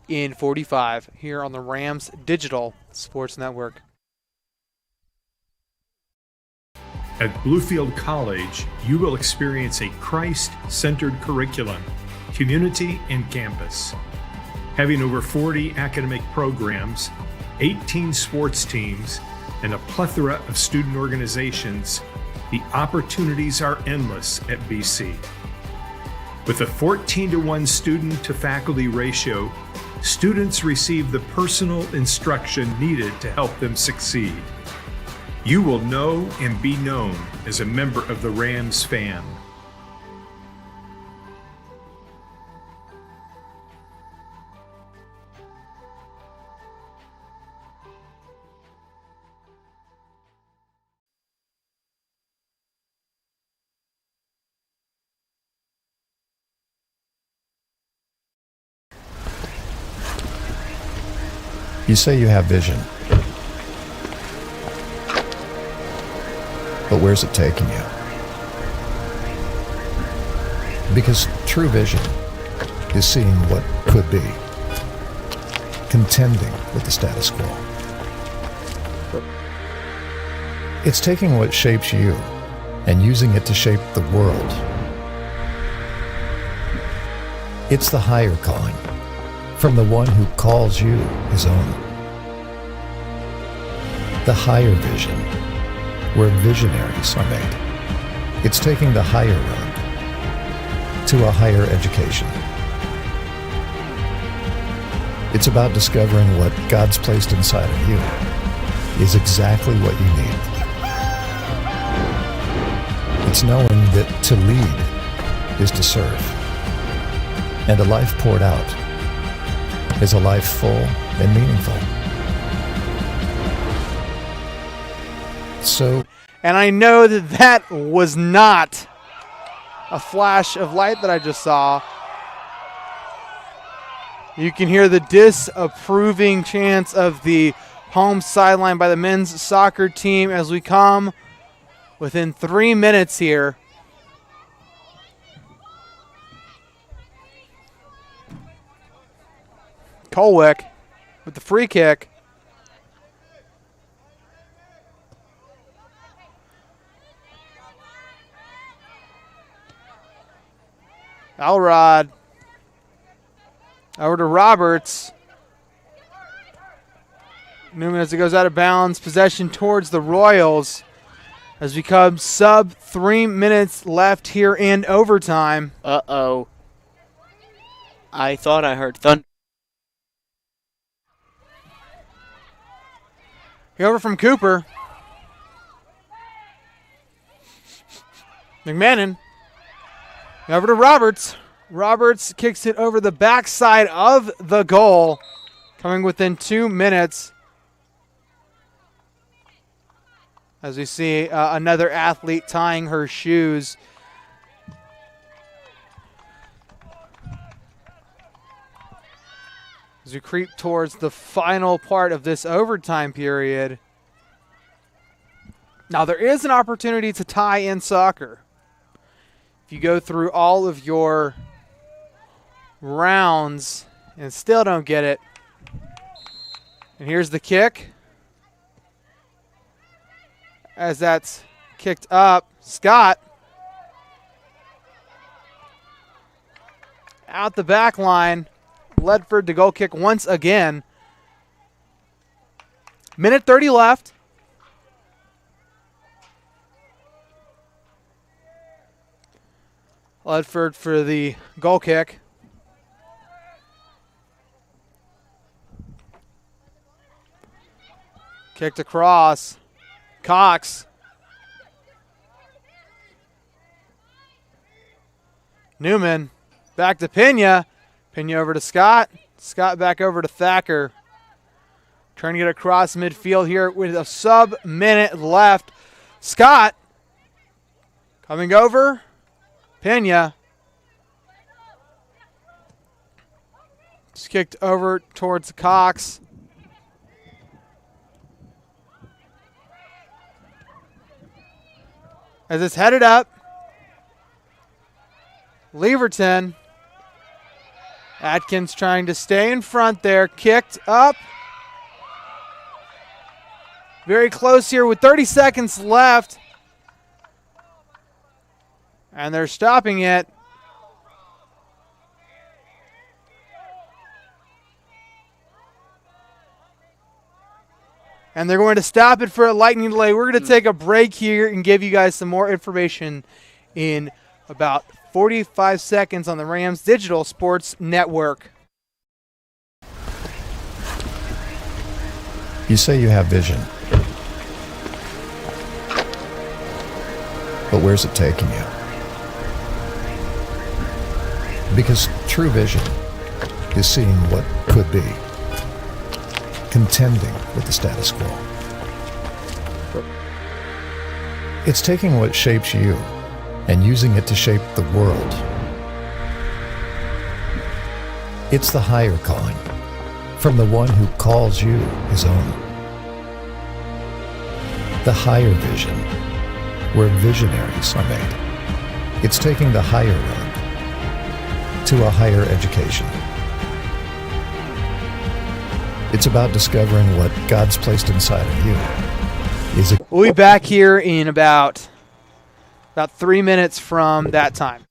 Speaker 3: in 45 here on the Rams Digital Sports Network.
Speaker 4: At Bluefield College, you will experience a Christ-centered curriculum, community, and campus. Having over 40 academic programs, 18 sports teams, and a plethora of student organizations, the opportunities are endless at BC. With a 14-to-1 student-to-faculty ratio, students receive the personal instruction needed to help them succeed. You will know and be known as a member of the Rams fan.
Speaker 6: You say you have vision. But where's it taking you? Because true vision is seeing what could be, contending with the status quo. It's taking what shapes you and using it to shape the world. It's the higher calling from the one who calls you his own. The higher vision, where visionaries are made. It's taking the higher road to a higher education. It's about discovering what God's placed inside of you is exactly what you need. It's knowing that to lead is to serve. And a life poured out is a life full and meaningful. So,
Speaker 3: And I know that that was not a flash of light that I just saw. You can hear the disapproving chants of the home sideline by the men's soccer team as we come within 3 minutes here. Kolwick with the free kick. Elrod. Over to Roberts. Newman as it goes out of bounds. Possession towards the Royals as we come sub 3 minutes left here in overtime.
Speaker 5: Uh-oh. I thought I heard thunder.
Speaker 3: Over from Cooper. McMahon. Over to Roberts. Roberts kicks it over the backside of the goal, coming within 2 minutes. As we see another athlete tying her shoes. As we creep towards the final part of this overtime period. Now, there is an opportunity to tie in soccer. If you go through all of your rounds and still don't get it. And here's the kick. As that's kicked up, Scott out the back line. Ledford to goal kick once again. Minute 30 left. Ledford for the goal kick. Kicked across. Cox. Newman. Back to Pena. Pena over to Scott. Scott back over to Thacker. Trying to get across midfield here with a sub-minute left. Scott coming over. Pena. It's kicked over towards Cox. As it's headed up. Leverton. Atkins trying to stay in front there. Kicked up. Very close here with 30 seconds left. And they're stopping it. And they're going to stop it for a lightning delay. We're going to take a break here and give you guys some more information in about 45 seconds on the Rams Digital Sports Network.
Speaker 6: you say you have vision. But where's it taking you? Because true vision is seeing what could be, contending with the status quo. It's taking what shapes you and using it to shape the world. It's the higher calling from the one who calls you his own. The higher vision, where visionaries are made. It's taking the higher road to a higher education. It's about discovering what God's placed inside of you.
Speaker 3: We'll be back here in about 3 minutes from that time.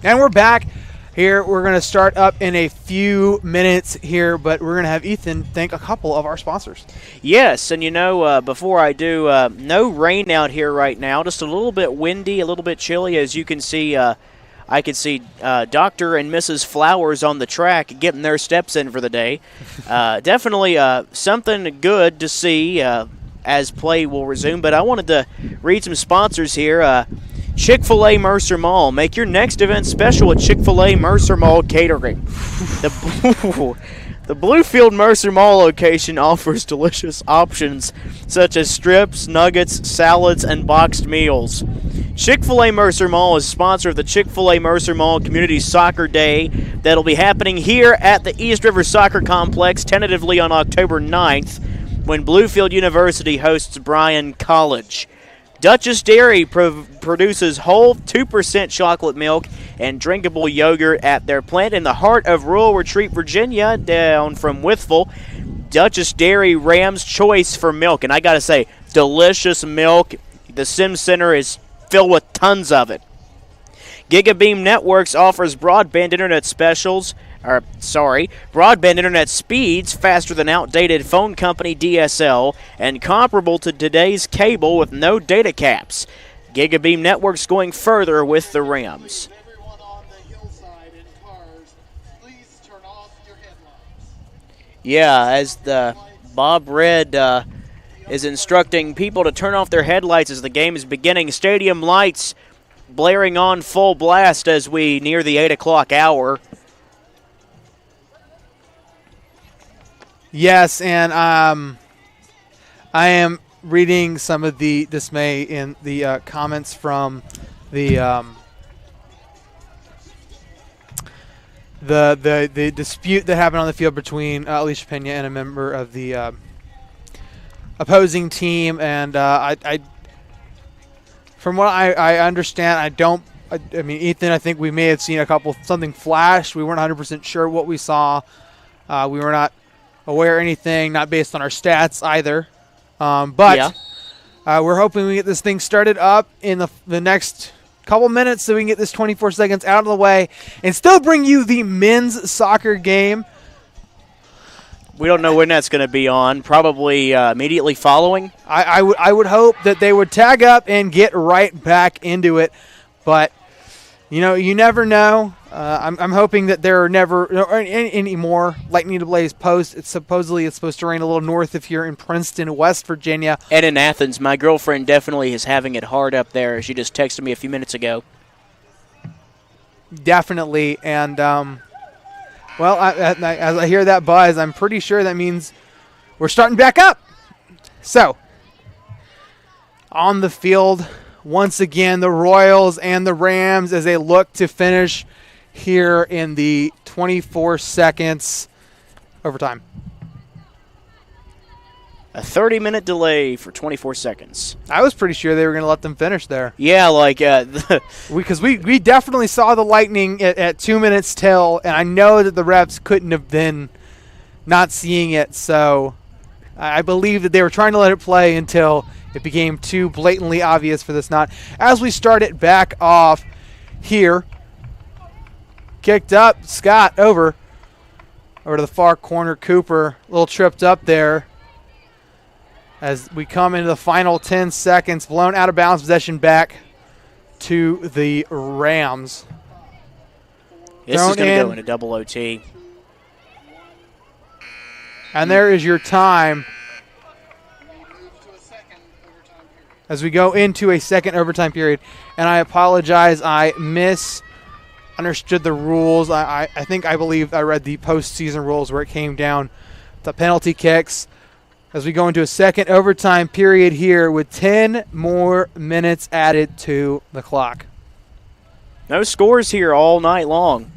Speaker 3: And we're back here. We're going to start up in a few minutes here, but we're going to have Ethan thank a couple of our sponsors.
Speaker 5: Yes, and before I do, no rain out here right now. Just a little bit windy, a little bit chilly. As you can see, I could see Dr. and Mrs. Flowers on the track getting their steps in for the day. Definitely something good to see as play will resume. But I wanted to read some sponsors here. Chick-fil-A Mercer Mall. Make your next event special at Chick-fil-A Mercer Mall Catering. The Bluefield Mercer Mall location offers delicious options such as strips, nuggets, salads, and boxed meals. Chick-fil-A Mercer Mall is sponsor of the Chick-fil-A Mercer Mall Community Soccer Day that'll be happening here at the East River Soccer Complex tentatively on October 9th when Bluefield University hosts Bryan College. Duchess Dairy produces whole 2% chocolate milk and drinkable yogurt at their plant in the heart of rural Retreat, Virginia, down from Withville. Duchess Dairy, Ram's choice for milk. And I got to say, delicious milk. The Sim Center is filled with tons of it. GigaBeam Networks offers broadband internet speeds faster than outdated phone company DSL and comparable to today's cable with no data caps. GigaBeam Networks going further with the Rams.
Speaker 1: Everyone on the hillside in cars, please turn off your headlights.
Speaker 5: Yeah, as the Bob Red is instructing people to turn off their headlights as the game is beginning. Stadium lights blaring on full blast as we near the 8 o'clock hour.
Speaker 3: Yes, and I am reading some of the dismay in the comments from the dispute that happened on the field between Alicia Pena and a member of the opposing team. And I from what I understand, I mean, Ethan, I think we may have seen something flash. We weren't 100% sure what we saw. We were not aware of anything, not based on our stats either. But we're hoping we get this thing started up in the next couple minutes so we can get this 24 seconds out of the way and still bring you the men's soccer game.
Speaker 5: We don't know when that's going to be on. Probably immediately following.
Speaker 3: I would hope that they would tag up and get right back into it. But, you never know. I'm hoping that there are never any more lightning to blaze posts. It's supposed to rain a little north of here in Princeton, West Virginia.
Speaker 5: And in Athens. My girlfriend definitely is having it hard up there. She just texted me a few minutes ago.
Speaker 3: Definitely. And, as I hear that buzz, I'm pretty sure that means we're starting back up. So, on the field, once again, the Royals and the Rams as they look to finish here in the 24 seconds overtime.
Speaker 5: A 30-minute delay for 24 seconds.
Speaker 3: I was pretty sure they were going to let them finish there.
Speaker 5: Yeah,
Speaker 3: because we definitely saw the Lightning at 2 minutes till, and I know that the refs couldn't have been not seeing it, so I believe that they were trying to let it play until it became too blatantly obvious for this not. As we start it back off here, kicked up, Scott over to the far corner. Cooper, a little tripped up there. As we come into the final 10 seconds, blown out of bounds, possession back to the Rams.
Speaker 5: This is going to go into double OT.
Speaker 3: And there is your time as we go into a second overtime period. And I apologize, I misunderstood the rules. I believe I read the postseason rules where it came down to penalty kicks. As we go into a second overtime period here with 10 more minutes added to the clock.
Speaker 5: No scores here all night long.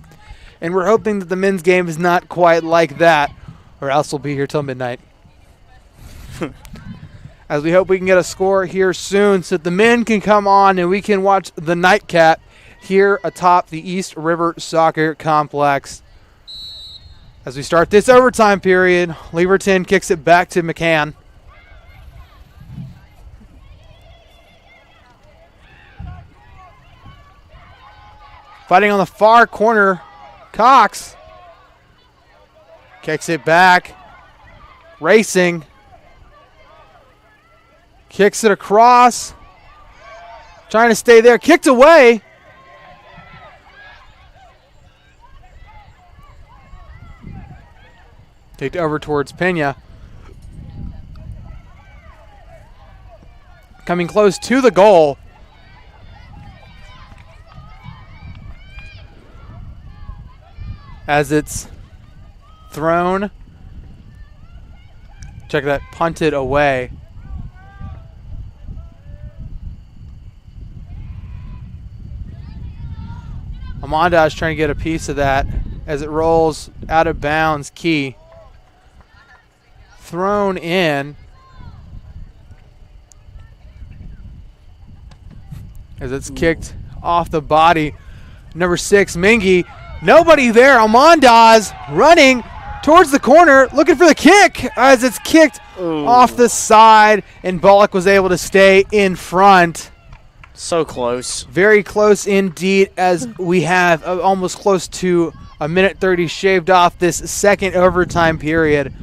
Speaker 3: And we're hoping that the men's game is not quite like that, or else we'll be here till midnight. As we hope we can get a score here soon so that the men can come on and we can watch the nightcap here atop the East River Soccer Complex. As we start this overtime period, Leverton kicks it back to McCann. Fighting on the far corner, Cox. Kicks it back. Racing. Kicks it across. Trying to stay there. Kicked away. Kicked over towards Pena. Coming close to the goal. As it's thrown. Check that, punted away. Amanda is trying to get a piece of that as it rolls out of bounds. Key. Thrown in. As it's kicked off the body. Number 6, Mingy. Nobody there. Almondaz running towards the corner, looking for the kick as it's kicked off the side, and Bullock was able to stay in front.
Speaker 5: So close.
Speaker 3: Very close indeed, as we have almost close to a minute 30 shaved off this second overtime period.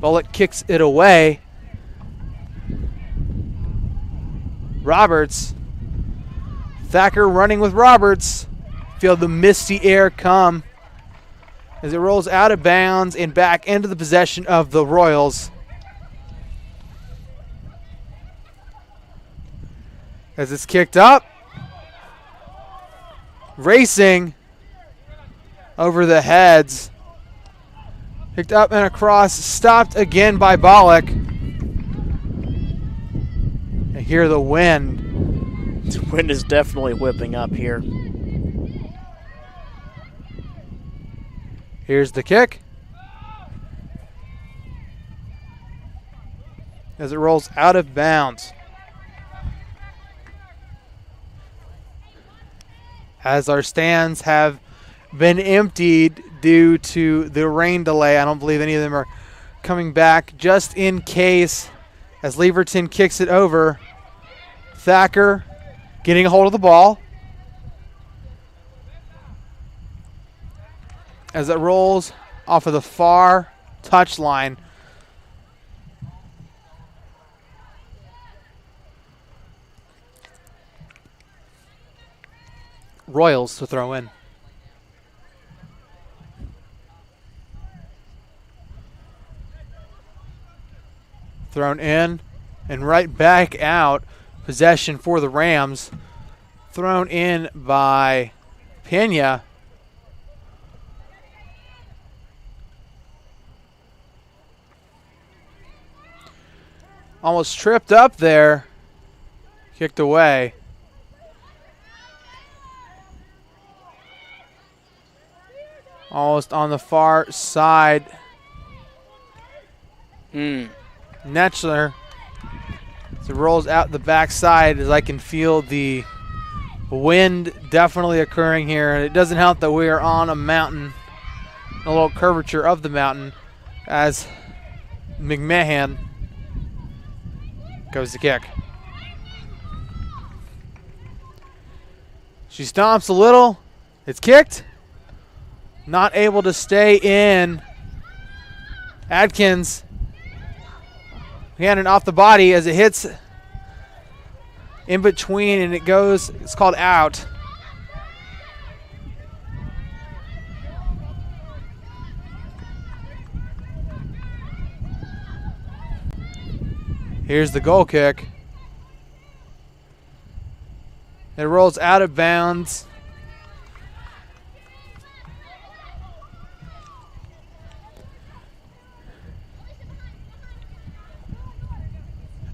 Speaker 3: Bullock kicks it away. Roberts. Thacker running with Roberts. Feel the misty air come as it rolls out of bounds and back into the possession of the Royals. As it's kicked up. Racing over the heads. Picked up and across. Stopped again by Bollock. And hear the wind.
Speaker 5: The wind is definitely whipping up here.
Speaker 3: Here's the kick. As it rolls out of bounds. As our stands have been emptied due to the rain delay, I don't believe any of them are coming back just in case, as Leverton kicks it over. Thacker getting a hold of the ball. As it rolls off of the far touchline. Royals to throw in. Thrown in and right back out. Possession for the Rams. Thrown in by Pena. Almost tripped up there. Kicked away. Almost on the far side. Netchler. As it rolls out the backside, as I can feel the wind definitely occurring here. And it doesn't help that we are on a mountain, a little curvature of the mountain, as McMahon goes to kick. She stomps a little. It's kicked. Not able to stay in. Adkins. Handed off the body as it hits in between and it goes, it's called out. Here's the goal kick. It rolls out of bounds.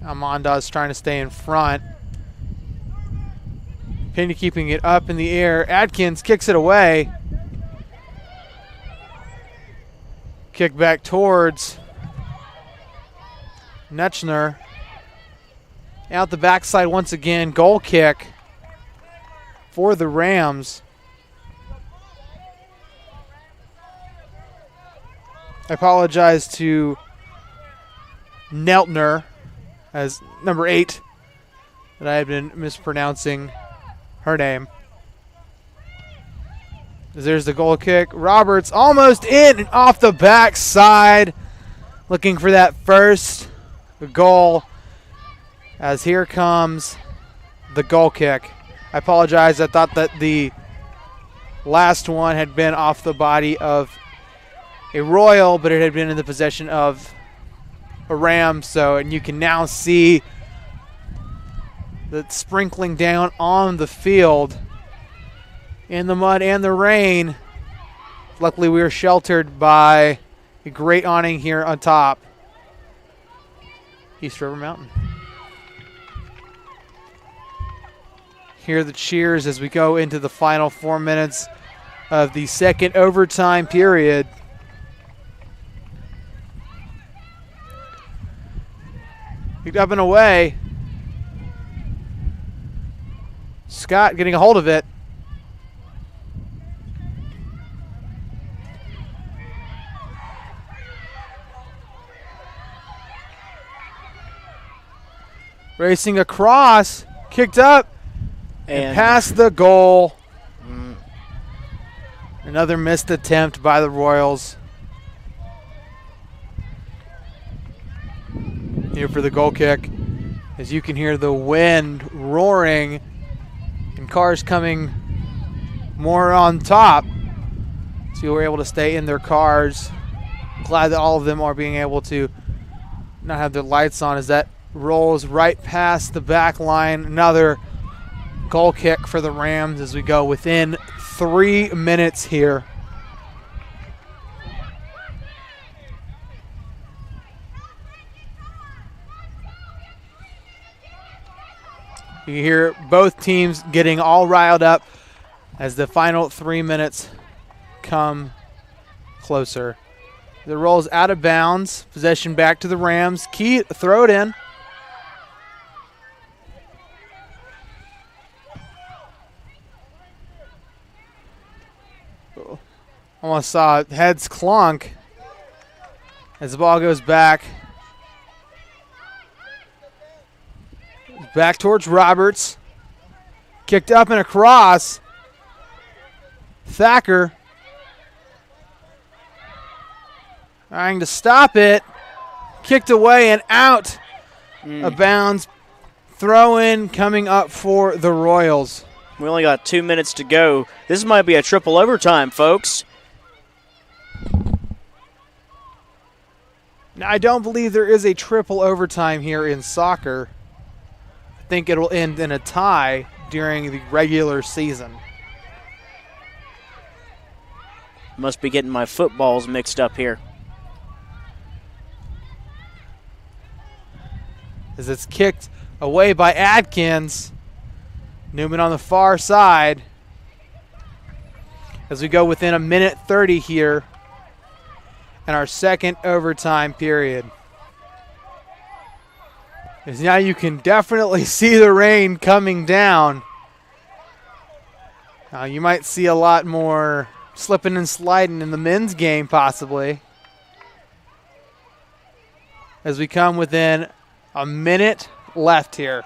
Speaker 3: Amanda's trying to stay in front. Pena keeping it up in the air. Adkins kicks it away. Kick back towards Netchner. Out the backside once again. Goal kick for the Rams. I apologize to Neltner, as number 8 that I had been mispronouncing her name. There's the goal kick. Roberts almost in and off the backside, looking for that first goal. As here comes the goal kick. I apologize. I thought that the last one had been off the body of a Royal, but it had been in the possession of a Ram. So, and you can now see the sprinkling down on the field in the mud and the rain. Luckily, we were sheltered by a great awning here on top. East River Mountain. Hear the cheers as we go into the final 4 minutes of the second overtime period. Picked up and away. Scott getting a hold of it. Racing across, kicked up, and past the goal. Another missed attempt by the Royals. Here for the goal kick. As you can hear the wind roaring and cars coming more on top. So we're able to stay in their cars. Glad that all of them are being able to not have their lights on as that rolls right past the back line. Another goal kick for the Rams as we go within 3 minutes here. You hear both teams getting all riled up as the final 3 minutes come closer. The roll's out of bounds. Possession back to the Rams. Key, throw it in. Almost saw heads clunk as the ball goes back. Back towards Roberts. Kicked up and across. Thacker trying to stop it. Kicked away and out of bounds. Throw in coming up for the Royals.
Speaker 5: We only got 2 minutes to go. This might be a triple overtime, folks.
Speaker 3: Now, I don't believe there is a triple overtime here in soccer. I think it'll end in a tie during the regular season.
Speaker 5: Must be getting my footballs mixed up here.
Speaker 3: As it's kicked away by Adkins. Newman on the far side. As we go within a minute 30 here in our second overtime period. As now you can definitely see the rain coming down. You might see a lot more slipping and sliding in the men's game possibly. As we come within a minute left here.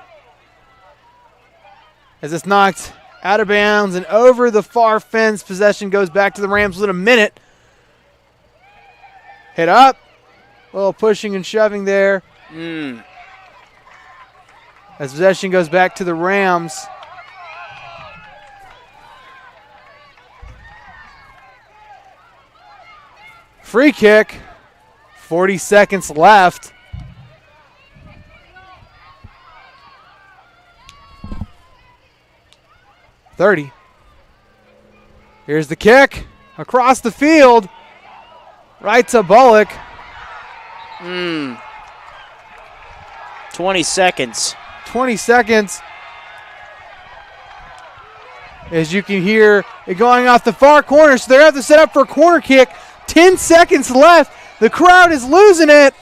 Speaker 3: As it's knocked out of bounds and over the far fence. Possession goes back to the Rams within a minute. Hit up. A little pushing and shoving there. As possession goes back to the Rams. Free kick. 40 seconds left. .30. Here's the kick. Across the field. Right to Bullock.
Speaker 5: 20 seconds.
Speaker 3: 20 seconds. As you can hear it going off the far corner. So they have to set up for a corner kick. 10 seconds left. The crowd is losing it.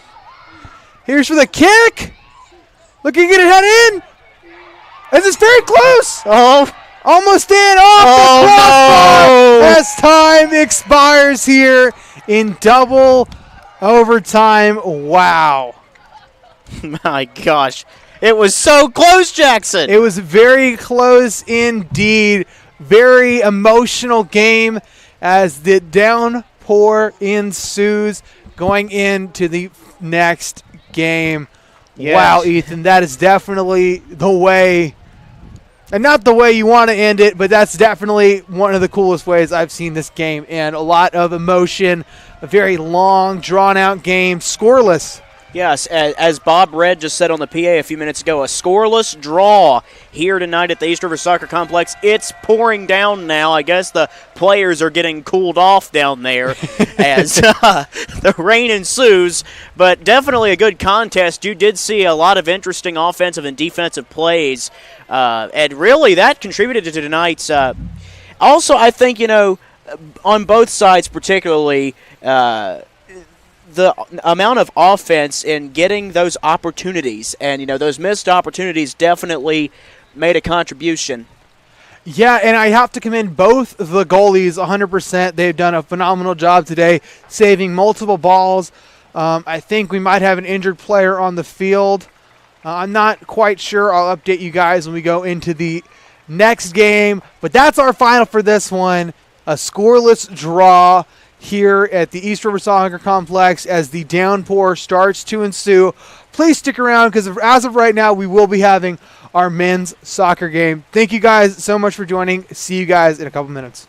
Speaker 3: Here's for the kick. Looking to get it head in. As it's very close.
Speaker 5: Oh.
Speaker 3: Almost in, off the crossbar as time expires here in double overtime. Wow.
Speaker 5: My gosh. It was so close, Jackson.
Speaker 3: It was very close indeed. Very emotional game as the downpour ensues going into the next game.
Speaker 5: Yes.
Speaker 3: Wow, Ethan, that is definitely the way, and not the way you want to end it, but that's definitely one of the coolest ways I've seen this game. And a lot of emotion, a very long, drawn-out game, scoreless.
Speaker 5: Yes, as Bob Red just said on the PA a few minutes ago, a scoreless draw here tonight at the East River Soccer Complex. It's pouring down now. I guess the players are getting cooled off down there as the rain ensues, but definitely a good contest. You did see a lot of interesting offensive and defensive plays, and really that contributed to tonight's. Also, I think, on both sides particularly, the amount of offense in getting those opportunities and, those missed opportunities definitely made a contribution.
Speaker 3: Yeah, and I have to commend both the goalies 100%. They've done a phenomenal job today, saving multiple balls. I think we might have an injured player on the field. I'm not quite sure. I'll update you guys when we go into the next game. But that's our final for this one, a scoreless draw here at the East River Soccer Complex as the downpour starts to ensue. Please stick around because as of right now, we will be having our men's soccer game. Thank you guys so much for joining. See you guys in a couple minutes.